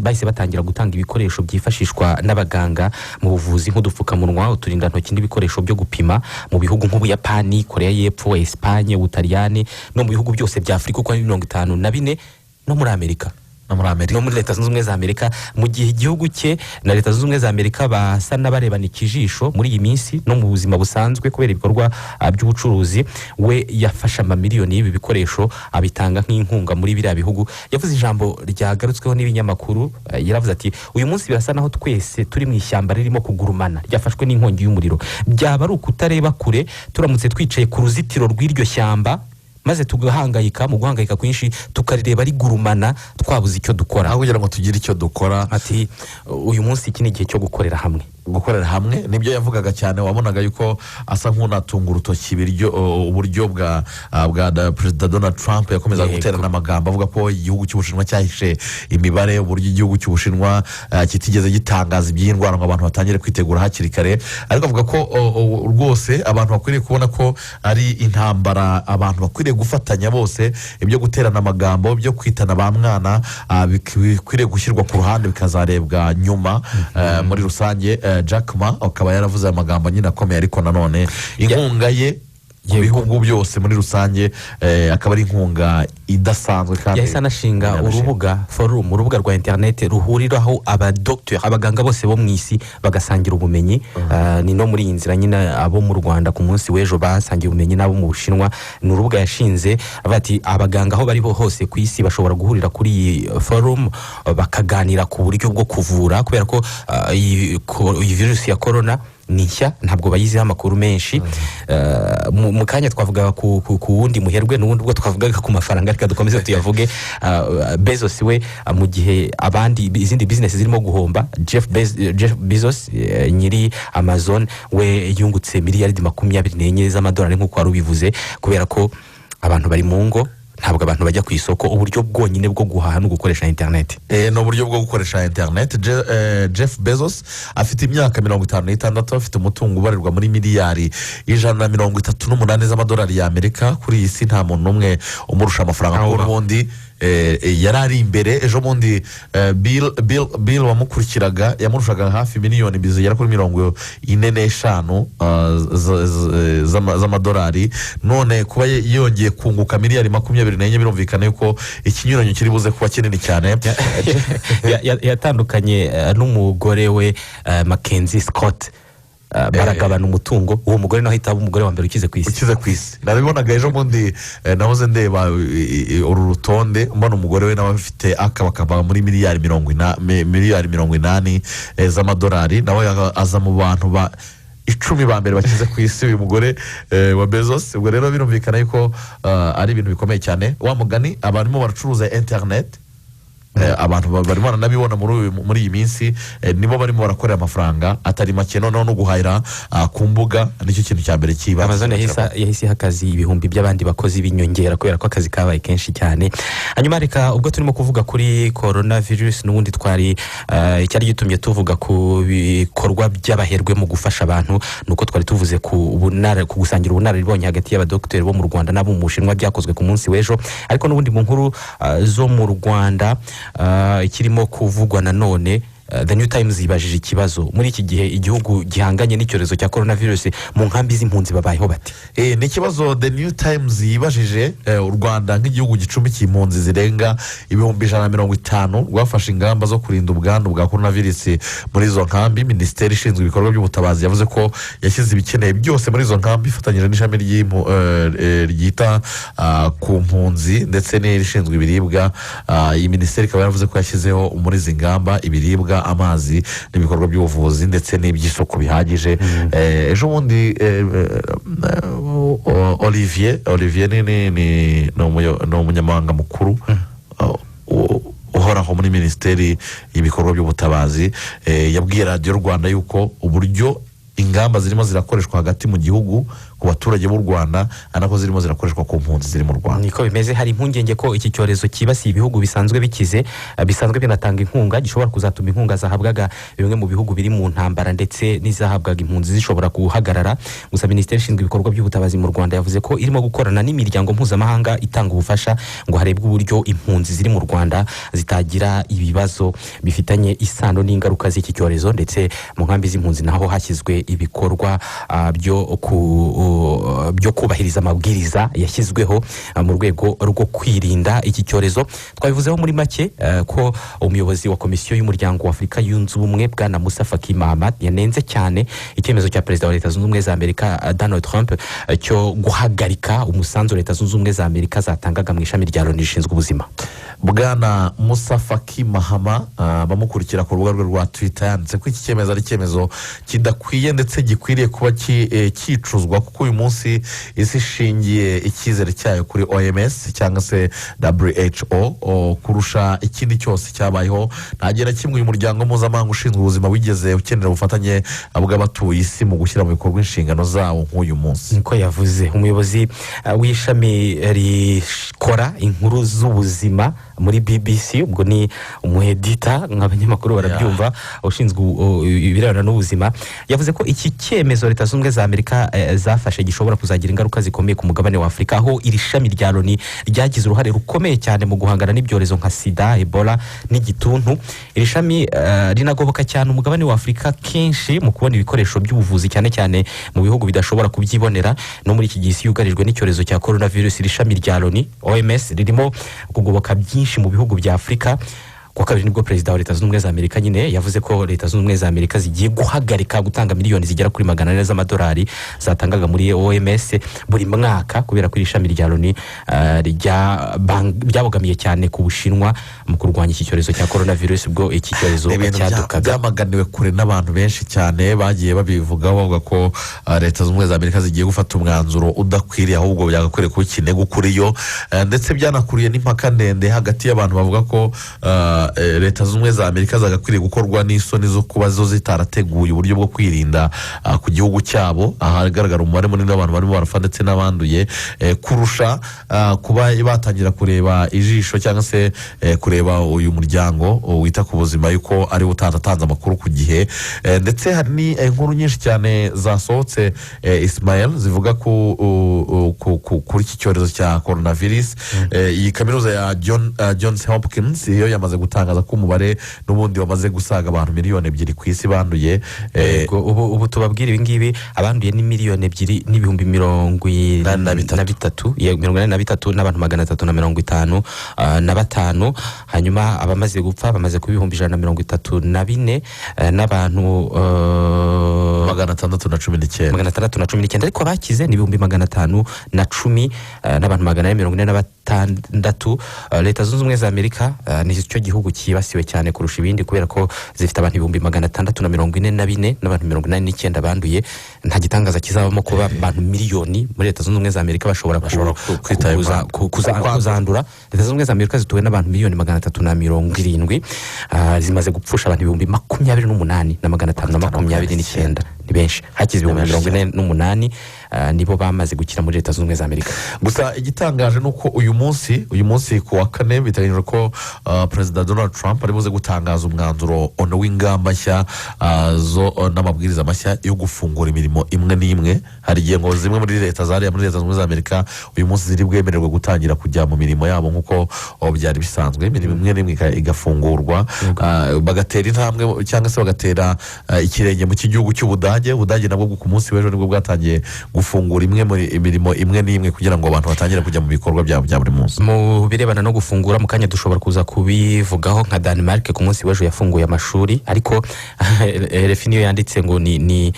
bahise batangira gutanga ibikoresho byifashishwa n'abaganga mu buvuzi nk'udupfukamunwa, uturindantoki n'ibikoresho byo gupima mu bihugu nk'Ubuyapani, Korea y'Epfo, Espagne, Ubutaliyani no mu bihugu byose bya Afurika uko ari 54 no muri Amerika. No muri Leta Zunze Ubumwe za Amerika, mu gihe igihugu cye na Leta Zunze Ubumwe za Amerika basa n'abarebana ikijisho muri iyi minsi no mu buzima busanzwe kubera ibikorwa by'ubucuruzi. We yafasha amamiliyoni y'ibi bikoresho abitanga nk'inkunga muri biriya bihugu. Yavuze ijambo ryagarutsweho n'ibinyamakuru, yaravuze ati uyu munsi birasa naho twese turi mu ishyamba ririmo kugurumana ryafashwe n'inkongi y'umuriro. Byaba ari ukutareba kure turamutse twicaye ku ruzitiro rw'iryo shyamba maze tugahangayika, mu guhangayika kwinshi tukarireba rigurumana twabuze icyo dukora, aho kugira ngo tugire icyo dukora. Ati uyu munsi iki ni igihe cyo gukorera hamwe. gukorera hamwe nibyo yavugaga cyane. Wabonaga yuko asa nk'unatunga urutoki uburyo bwa perezida Donald Trump yakomeza guterana amagambo avuga ko igihugu cy'Ubushinwa cyahishe imibare, uburyo igihugu cy'Ubushinwa kitigeze gitangaza iby'iyi ndwara ngo abantu batangire kwitegura hakiri kare. Ariko avuga ko rwose abantu bakwiriye kubona ko ari intambara abantu bakwiriye gufatanya bose, ibyo guterana amagambo byo kwitana ba mwana bikwiriye gushyirwa ku ruhande bikazarebwa nyuma. Muri rusange Jack Ma akaba yaravuze amagambo nyine akomeye, ariko nanone inkunga ye mu bihugu byose muri rusange akaba ari inkunga idasanzwe. Kandi yahise anashinga urubuga rwa interineti ruhuriraho abaganga bose bo mu isi bagasangira ubumenyi. Ni no muri iyi nzira nyine abo mu Rwanda ku munsi w'ejo basangiye ubumenyi n'abo mu Bushinwa. Ni urubuga yashinze avuga ati abaganga aho bari hose ku isi bashobora guhurira kuri iyi forum bakaganira ku buryo bwo kuvura, kubera ko iyi virusi ya korona ni nshya, ntabwo bayiziho amakuru menshi. Mu kanya twavuga ku wundi muherwe, n'ubundi ubwo twavugaga ku mafaranga, reka dukomeze tuyavuge. Bezos we mu gihe izindi business zirimo guhomba, Jeff Bezos nyiri Amazon we yungutse miliyaridi 24 z'amadolari nk'uko wari ubivuze, kubera ko abantu bari mu ngo, ntabwo abantu bajya ku isoko. Uburyo bwonyine bwo guhaha no gukoresha internet. No buryo bwo gukoresha internet. Jeff Bezos afite imyaka 56, afite umutungo ubarirwa muri miliyari 138 z'amadolari y'Amerika. Kuri iyi si nta muntu n'umwe umurusha amafaranga, kuko n'ubundi yari ari imbere. Ejo bundi Bill wamukurikiraga yamurushaga hafi miliyoni zigera kuri 45 z'amadolari. None kuba yongeye kunguka miliyari 24 birumvikana yuko ikinyuranyo kiri buze kuba kinini cyane. Yatandukanye n'umugore we Mackenzie Scott, baragabana umutungo. Uwo mugore naho ahita aba umugore wa mbere ukize ku isi. Nabibonaga ejo bundi nahoze ndeba uru rutonde, mbona umugore we nawe afite akaba muri miliyari 80 z'amadolari. Nawe aza mu bantu 10 ba mbere bakize ku isi, uyu mugore wa Bezos. Ubwo rero birumvikana yuko ari ibintu bikomeye cyane. Wa mugani abarimo baracuruza internet, abantu barimo baranabibona muri iyi minsi, nibo barimo barakorera amafaranga atari make. Noneho no guhahira ku mbuga nicyo kintu cya mbere kiba. Amazon yahise akazi ibihumbi by'abandi bakozi b'inyongera, kubera ko akazi kabaye kenshi cyane. Hanyuma reka ubwo turimo kuvuga kuri coronavirus, n'ubundi cyari gitumye tuvuga ku bikorwa by'abaherwe mu gufasha abantu, nuko twari tuvuze ku gusangira ubunararibonye hagati y'abadokiteri bo mu Rwanda n'abo mu Bushinwa byakozwe ku munsi w'ejo. Ariko n'ubundi mu nkuru zo mu Rwanda ikirimo kuvugwa nanone, The New Times yibajije ikibazo muri iki gihe igihugu gihanganye n'icyorezo cya coronavirus, mu nkambi z'impunzi babayeho bate? Ni ikibazo The New Times yibajije. U Rwanda nk'igihugu gicumbikiye impunzi zirenga 150 rwafashe ingamba zo kurinda ubwandu bwa coronavirus muri izo nkambi. Minisiteri ishinzwe ibikorwa by'ubutabazi yavuze ko yashyize ibikeneye byose muri izo nkambi ifatanyije n'ishami ryita ku mpunzi ndetse n'ishinzwe ibiribwa. Iyi minisiteri ikaba yaravuze ko yashyizeho muri izi ngamba ibiribwa, amazi n'ibikorwa by'ubuvuzi ndetse n'iby'isuku bihagije. Ejo bundi Olivier ni umunyamabanga mukuru uhoraho muri minisiteri y'ibikorwa by'ubutabazi, yabwiye radiyo Rwanda yuko uburyo ingamba zirimo zirakoreshwa hagati mu gihugu ku baturage b'u Rwanda anako zirimo zirakoreshwa ku mpunzi ziri mu Rwanda. Niko bimeze. Hari impungenge ko iki cyorezo kibasiye ibihugu bisanzwe bikize, bisanzwe binatanga inkunga, gishobora kuzatuma inkunga zahabwaga bimwe mu bihugu biri mu ntambara ndetse n'izahabwaga impunzi zishobora guhagarara. Gusa minisiteri ishinzwe ibikorwa by'ubutabazi mu Rwanda yavuze ko irimo gukorana n'imiryango mpuzamahanga itanga ubufasha ngo harebwe uburyo impunzi ziri mu Rwanda zitagira ibibazo bifitanye isano n'ingaruka z'iki cyorezo. Ndetse mu nkambi z'impunzi naho hashyizwe ibikorwa byo kubahiriza amabwiriza yashyizweho mu rwego rwo kwirinda iki cyorezo. Twabivuzeho muri make ko umuyobozi wa komisiyo y'umuryango wa Afurika yunze ubumwe Bwana Musa Faki Mahamat yanenze cyane icyemezo cya perezida wa Leta Zunze Ubumwe za Amerika Donald Trump cyo guhagarika umusanzu Leta Zunze Ubumwe za Amerika zatangaga mu ishami rya Loni rishinzwe ubuzima. Bwana Musa Faki Mahamat bamukurikira ku rubuga rwe rwa Twitter yanditse ko iki cyemezo ari icyemezo kidakwiye ndetse gikwiriye kuba cyicuzwa, kuko uyu munsi isi ishingiye icyizere cyayo kuri OMS cyangwa se WHO kurusha ikindi cyose cyabayeho. nta gihe na kimwe uyu muryango mpuzamahanga ushinzwe ubuzima wigeze ukenera ubufatanye bw'abatuye isi mu gushyira mu bikorwa inshingano zawo nk'uyu munsi. niko yavuze umuyobozi w'ishami rikora inkuru z'ubuzima muri BBC, ubwo ni umuedita nk'abanyamakuru barabyumva ushinzwe ibirebana n'ubuzima, yavuze ko iki cyemezo Leta Zunze Ubumwe za Amerika zafashe gishobora kuzagira ingaruka zikomeye ku mugabane wa Afurika, aho iri shami rya Loni ryagize uruhare rukomeye cyane mu guhangana n'ibyorezo nka sida, ebola n'igituntu. Iri shami rinagoboka cyane umugabane wa Afurika kenshi mu kubona ibikoresho by'ubuvuzi cyane cyane mu bihugu bidashobora kubyibonera. No muri iki gihe isi yugarijwe n'icyorezo cya coronavirus, iri shami rya Loni OMS ririmo kugoboka byinshi mu bihugu bya Afurika. Kwa kabiri nibwo perezida wa Leta Zunze Ubumwe za Amerika nyine yavuze ko Leta Zunze Ubumwe za Amerika zigiye guhagarika gutanga miliyoni zigera kuri 400 z'amadolari zatangaga muri OMS buri mwaka kubera ko iri shami rya Loni ryabogamiye cyane ku Bushinwa mu kurwanya iki cyorezo cya coronavirus. Ubwo iki cyorezo cyadukaga byamaganiwe kure n'abantu benshi cyane bagiye babivugaho bavuga ko Leta Zunze Ubumwe za Amerika zigiye gufata umwanzuro udakwiriye, ahubwo byagakwiriye kuba ikinegu kuri yo, ndetse byanakuriye n'impaka ndende hagati y'abantu bavuga ko Leta Zunze Ubumwe za Amerika zagakwiriye gukorwa n'isoni zo kuba zo zitarateguye uburyo bwo kwirinda ku gihugu cyabo, ahagaragara umubare munini w'abantu barimo barafa ndetse n'abanduye kurusha kuba batangira kureba ijisho cyangwa se kureba uyu muryango wita ku buzima yuko ari utatanze amakuru ku gihe. Ndetse hari n'inkuru nyinshi cyane zasohotse Ismael zivuga kuri iki cyorezo cya coronavirus. Iyi kaminuza ya Johns Hopkins iyo yamaze gutangaza ko umubare n'ubundi wamaze gusaga abantu 2 miliyoni ku isi banduye. Ubu tubabwira ibi ngibi abanduye ni 2 miliyoni n'ibihumbi 83 n'abantu 355, hanyuma abamaze gupfa bamaze ku ibihumbi 134 n'abantu 619, ariko abakize ni ibihumbi 510 n'abantu 446. Leta Zunze Ubumwe za Amerika ni cyo gihugu cyibasiwe cyane kurusha ibindi kubera ko zifite abantu ibihumbi 644 n'abantu 89 banduye. Nta gitangaza kizabamo kuba abantu miliyoni muri Leta Zunze Ubumwe za Amerika bashobora kuzandura. Leta Zunze Ubumwe za Amerika zituwe n'abantu miliyoni 370, zimaze gupfusha abantu ibihumbi 28 na 529, ni benshi. Hakize ibihumbi 48 nibo bamaze gukira muri Leta Zunze Ubumwe za Amerika. Gusa igitangaje nuko uyu munsi ku wa kane biteganyijwe ko Perezida Donald Trump ari buze gutangaza umwanzuro w'ingamba nshya n'amabwiriza mashya yo gufungura imirimo imwe n'imwe. Hari igihe ngo zimwe muri leta zariya muri Leta Zunze Ubumwe za Amerika uyu munsi ziri bwemererwe gutangira kujya mu mirimo yabo nk'uko byari bisanzwe, imirimo imwe n'imwe igafungurwa, bagatera intambwe cyangwa se bagatera ikirenge mu cy'igihugu cy'Ubudage. Ubudage nabwo ku munsi w'ejo nibwo bwatangiye gufungura imirimo imwe n'imwe kugira ngo abantu batangire kujya mu bikorwa byabo bya buri munsi. Mu birebana no gufungura mu kanya dushobora kuza kubivugaho nka Denmark ku munsi w'ejo yafunguye amashuri, ariko RFI niyo yanditse ngo ni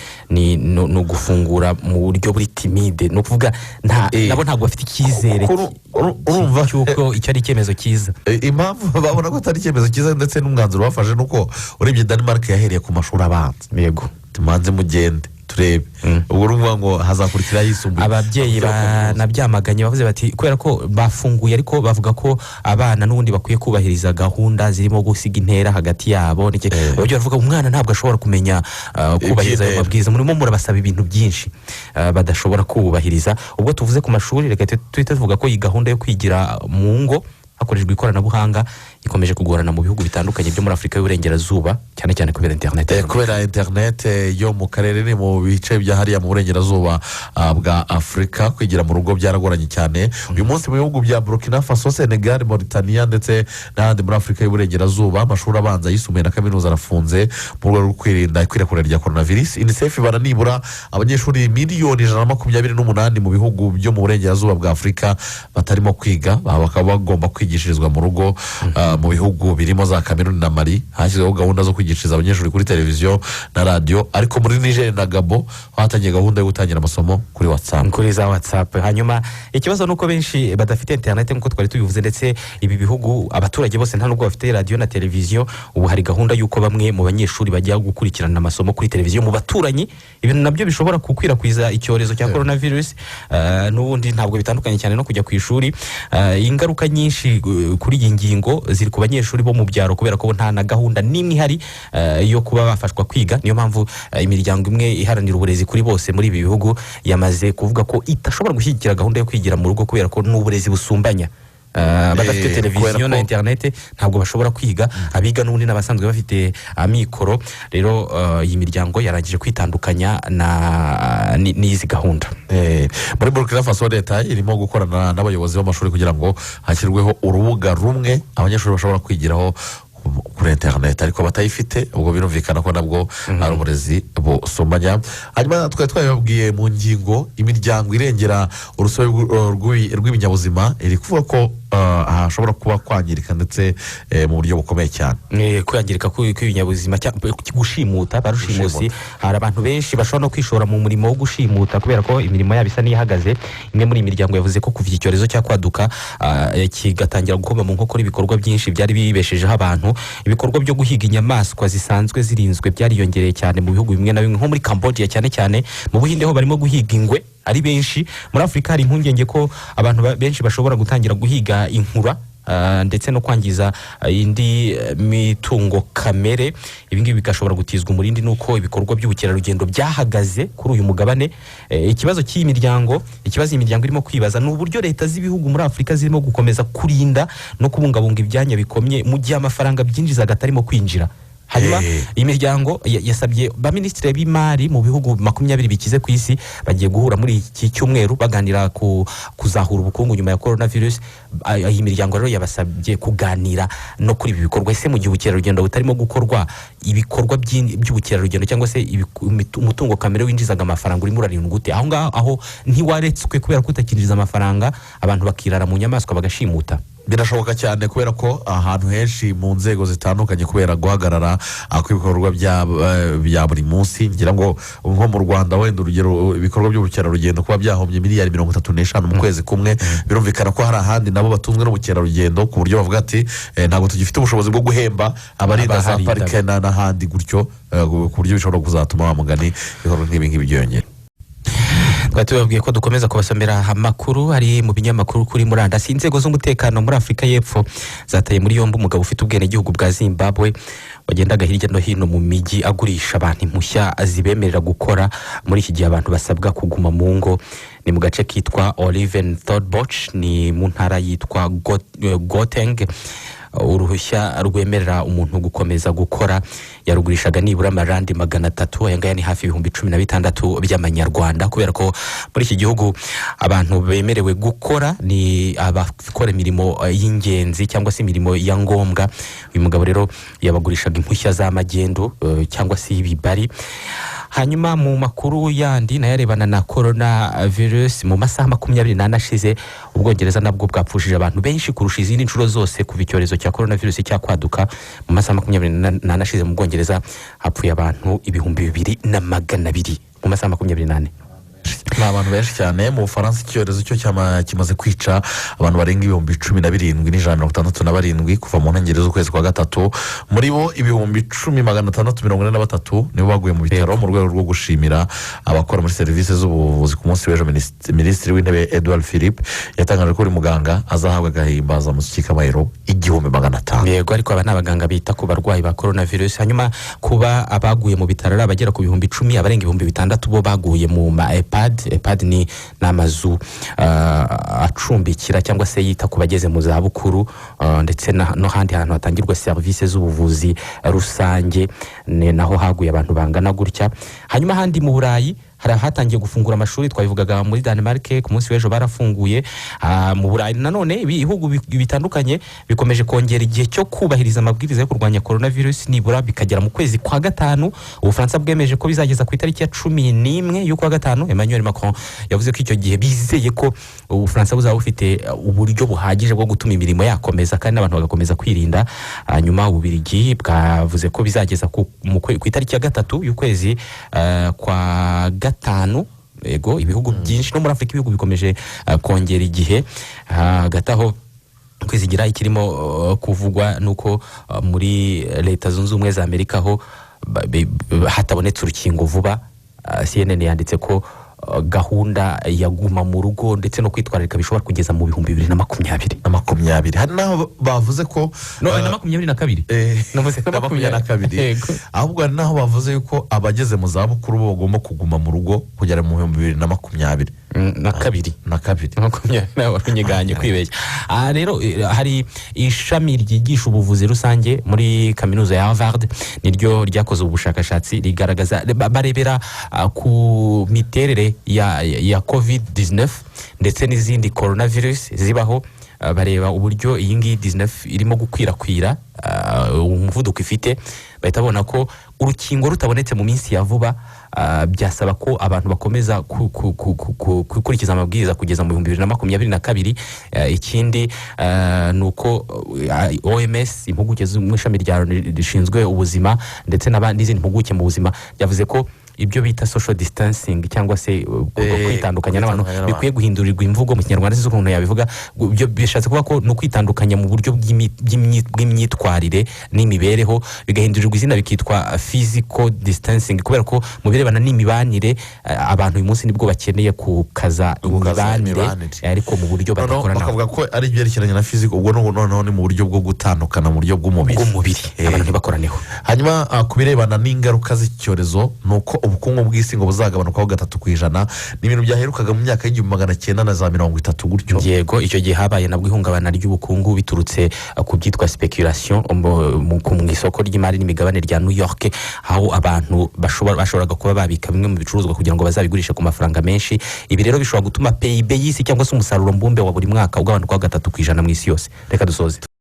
gufungura mu buryo buri timide, no kuvuga nabo ntabwo bafite icyizere urumva cyuko icyo ari icyemezo cyiza. Impamvu babona ko atari icyemezo cyiza ndetse n'umwanzuro bafashe nuko urebye Denmark yahereye ku mashuri abanza. Yego, tumanze mugende turebe ubwo urumva ngo hazakurikira yisumbuye. Ababyeyi banabyamaganye bavuze bati kubera ko bafunguye ariko bavuga ko abana n'ubundi bakwiye kubahiriza gahunda zirimo gusiga intera hagati yabo. Ababyeyi bavuga umwana ntabwo ashobora kumenya kubahiriza ayo mabwiriza, murimo murabasaba ibintu byinshi badashobora kubahiriza. Ubwo tuvuze ku mashuri reka tuhite tuvuga ko iyi gahunda yo kwigira mu ngo hakoreshejwe ikoranabuhanga ikomeje kugorana mu bihugu bitandukanye byo muri Afurika y'Uburengerazuba, cyane cyane kubera internet yo mu karere ni mu bice bya hariya mu burengerazuba bwa Afurika. Kwigira mu rugo byaragoranye cyane uyu munsi mu bihugu bya Burkina Faso, Senegal, Mauritania ndetse n'ahandi muri Afurika y'Uburengerazuba. Amashuri abanza yisumbuye na kaminuza arafunze mu rwego rwo kwirinda ikwirakwira rya coronavirus. UNICEF ibara nibura abanyeshuri miliyoni 128 mu bihugu byo mu burengerazuba bwa Afurika batarimo kwiga, bakaba bagomba kwiga kwigishirizwa mu rugo mu bihugu birimo za Cameroon na Mali hashyizweho gahunda zo kwigishiriza abanyeshuri kuri televiziyo na radiyo, ariko muri Niger na Gabon hatangiye gahunda yo gutangira amasomo kuri WhatsApp, kuri za WhatsApp. Hanyuma ikibazo nuko benshi badafite internet nkuko twari tubivuze, ndetse ibi bihugu abaturage bose nta nubwo bafite radio na televiziyo. Ubu hari gahunda yuko bamwe mu banyeshuri bajya gukurikirana amasomo kuri televiziyo mu baturanyi, ibintu nabyo bishobora gukwirakwiza icyorezo cya coronavirus. N'ubundi ntabwo bitandukanye cyane no kujya ku ishuri. Ingaruka nyinshi kuri iyi ngingo ziri ku banyeshuri bo mu byaro, kubera ko nta na gahunda n'imwe ihari yo kuba bafashwa kwiga. Niyo mpamvu imiryango imwe iharanira uburezi kuri bose muri ibi bihugu yamaze kuvuga ko itashobora gushyigikira gahunda yo kwigira mu rugo, kubera ko n'uburezi busumbanya. Badafite televiziyo na internet ntabwo bashobora kwiga. Abiga n'ubundi n'abasanzwe bafite amikoro. Rero iyi miryango yarangije kwitandukanya n'izi gahunda. Muri Burkina Faso leta irimo gukorana n'abayobozi b'amashuri kugira ngo hashyirweho urubuga rumwe abanyeshuri bashobora kwigiraho kuri internet, ariko batayifite ubwo birumvikana ko nabwo ari uburezi busumbanya. Hanyuma twari twabibabwiye mu ngingo imiryango irengera urusobe rw'ibinyabuzima iri kuvuga ko hashobora kuba kwangirika ndetse mu buryo bukomeye cyane. Kwangirika kw'ibinyabuzima, gushimuta, barushimusi. Hari abantu benshi bashobora no kwishora mu murimo wo gushimuta kubera ko imirimo yabo isa n'ihagaze. Imwe muri iyi miryango yavuze ko kuva iki cyorezo cyakwaduka kigatangira gukoma mu nkokora ibikorwa byinshi byari bibeshejeho abantu. Ibikorwa byo guhiga inyamaswa zisanzwe zirinzwe byariyongereye cyane mu bihugu bimwe na bimwe, nko muri Cambodia cyane cyane. Mu Buhinde ho barimo guhiga ingwe ari benshi. Muri Afurika hari impungenge ko abantu benshi bashobora gutangira guhiga inkura ndetse no kwangiza indi mitungo kamere. Ibi ngibi bigashobora gutizwa umurindi nuko ibikorwa by'ubukerarugendo byahagaze kuri uyu mugabane. Ikibazo cy'iyi miryango, iyi miryango irimo kwibaza ni uburyo leta z'ibihugu muri Afurika zirimo gukomeza kurinda no kubungabunga ibyanya bikomye mu gihe amafaranga byinjizaga atarimo kwinjira. Hanyuma iyi miryango yasabye ba minisitiri b'imari mu bihugu 20 bikize ku isi bagiye guhura muri iki cyumweru baganira kuzahura ubukungu nyuma ya coronavirus. Iyi miryango rero yabasabye kuganira no kuri ibi bikorwa. Ese mu gihe ubukerarugendo butarimo gukorwa, ibikorwa by'ubukerarugendo cyangwa se umutungo kamere winjizaga amafaranga urimo urarindwa gute? Aho ngaho aho ntiwaretswe kubera ko utakinjiza amafaranga, abantu bakirara mu nyamaswa bagashimuta. Birashoboka cyane kubera ko ahantu henshi mu nzego zitandukanye kubera guhagarara kw'ibikorwa bya buri munsi, ngira ngo nko mu Rwanda wenda urugero ibikorwa by'ubukerarugendo kuba byahombye miliyari 35 mu kwezi kumwe, birumvikana ko hari ahandi nabo batunzwe n'ubukerarugendo ku buryo bavuga ati ntabwo tugifite ubushobozi bwo guhemba abarinda za parike n'ahandi gutyo, ku buryo bishobora kuzatuma bamugani ibikorwa nk'ibi byongera. Tubabwiye ko dukomeza kubasomera amakuru ari mu binyamakuru kuri murandasi. Inzego z'umutekano muri Afurika y'Epfo zataye muri yombi umugabo ufite ubwenegihugu bwa Zimbabwe wagendaga hirya no hino mu mijyi agurisha abantu impushya zibemerera gukora. Muri iki gihe abantu basabwa kuguma mu ngo. Ni mu gace kitwa Oliventhorpe, ni mu ntara yitwa Gauteng. Uruhushya rwemerera umuntu gukomeza gukora yarugurishaga nibura amarandi 300. Aya ngaya ni hafi 16,000 by'amanyarwanda, kubera ko muri iki gihugu abantu bemerewe gukora ni abakora imirimo y'ingenzi cyangwa se imirimo ya ngombwa. Uyu mugabo rero yabagurishaga impushya z'amagendo cyangwa se ibibari. Hanyuma mu makuru yandi nayarebana na coronavirus, mu masaha 24 ashize Ubwongereza nabwo bwapfushije abantu benshi kurusha izindi nshuro zose kuva icyorezo cya coronavirus cyakwaduka. Mu masaha 24 ashize mu Bwongereza hapfuye abantu 2,200 mu masaha 24. Ni abantu benshi cyane. Mu Bufaransa icyorezo cyo kimaze kwica abantu barenga 17,167 kuva mu ntangiriro z'ukwezi kwa gatatu. Muri bo 10,643 nibo baguye mu bitaro mu rwego rwo gushimira abakora muri serivisi z'ubuvuzi. Ku munsi w'ejo Minisitiri w'Intebe Edouard Philippe yatangaje ko uri muganga azahabwa agahimbaza musiki k'amayero 1,500. Yego, ariko aba n'abaganga bita ku barwayi ba coronavirus. Hanyuma kuba abaguye mu bitaro abagera ku 10,000, abarenga 6,000 bo baguye mu EHPAD ni n'amazu acumbikira cyangwa se yita ku bageze mu za bukuru ndetse no handi hantu hatangirwa serivisi z'ubuvuzi rusange, naho haguye abantu bangana gutya. Hanyuma handi mu Burayi hari hatangiye gufungura amashuri twabivugaga muri Denmark ku munsi w'ejo barafunguye. Mu Burayi nanone ibihugu bitandukanye bikomeje kongera igihe cyo kubahiriza amabwiriza yo kurwanya coronavirus nibura bikagera mu kwezi kwa gatanu. Ubufaransa bwemeje ko bizageza ku itariki ya 11 y'ukwa gatanu. Emmanuel Macron yavuze ko icyo gihe bizeye ko Ubufaransa buzaba bufite uburyo buhagije bwo gutuma imirimo yakomeza kandi n'abantu bagakomeza kwirinda. Hanyuma Ububirigi bwavuze ko bizageza ku itariki ya 3 y'ukwezi kwa gatanu. Ego ibihugu byinshi no muri Afrika ibihugu bikomeje kongera igihe. Gataho kwizigira ikirimo kuvugwa nuko muri Leta Zunze Ubumwe za Amerika ho hatabonetse urukingo vuba. CNN yanditse ko gahunda yaguma mu rugo ndetse no kwitwararika bishobora kugeza mu 2020. Hari naho bavuze ko no 2022 navuze ko 2022 ahubwo hari naho bavuze yuko abageze mu za bukuru bo bagomba kuguma mu rugo kugera mu 2022 warunyeganye kwibeshya. Rero hari ishami ryigisha ubuvuzi rusange muri kaminuza ya Harvard niryo ryakoze ubushakashatsi rigaragaza barebera ku miterere ya COVID-19 ndetse n'izindi coronavirus zibaho. Bareba uburyo iyi ngiyi 19 irimo gukwirakwira umuvuduko ifite. Bahita babona ko urukingo rutabonetse mu minsi ya vuba byasaba ko abantu bakomeza gukurikiza amabwiriza kugeza mu 2022. Ikindi nuko OMS impuguke mu ishami rishinzwe ubuzima ndetse n'izindi mpuguke mu buzima yavuze ko ibyo bita social distancing cyangwa se kwitandukanya n'abantu bikwiye guhindurirwa imvugo mu Kinyarwanda sinzi ukuntu yabivuga. Byo bishatse kuba ko no kwitandukanya mu buryo bw'imyitwarire n'imibereho bigahindurirwa izina bikitwa physical distancing kubera ko mu birebana n'imibanire abantu uyu munsi nibwo bakeneye kukaza imibanire ariko mu buryo badakorana. Bakavuga ko ari byerekeranye na physical ubwo noneho ni mu buryo bwo gutandukana mu buryo bw'umubiri abantu bakoraneho. Hanyuma kubirebana n'ingaruka z'icyorezo nuko ubukungu bw'isi ngo buzagabanukaho 3%. Ni ibintu byaherukaga mu myaka y'1930 gutyo. Yego icyo gihe habaye nabwo ihungabana ry'ubukungu biturutse ku byitwa speculation mu isoko ry'imari n'imigabane rya New York aho abantu bashoboraga kuba babika bimwe mu bicuruzwa kugira ngo bazabigurishe ku mafaranga menshi. Ibi rero bishobora gutuma PIB y'isi cyangwa se umusaruro mbumbe wa buri mwaka ugabanukaho 3% mu isi yose. Reka dusoze.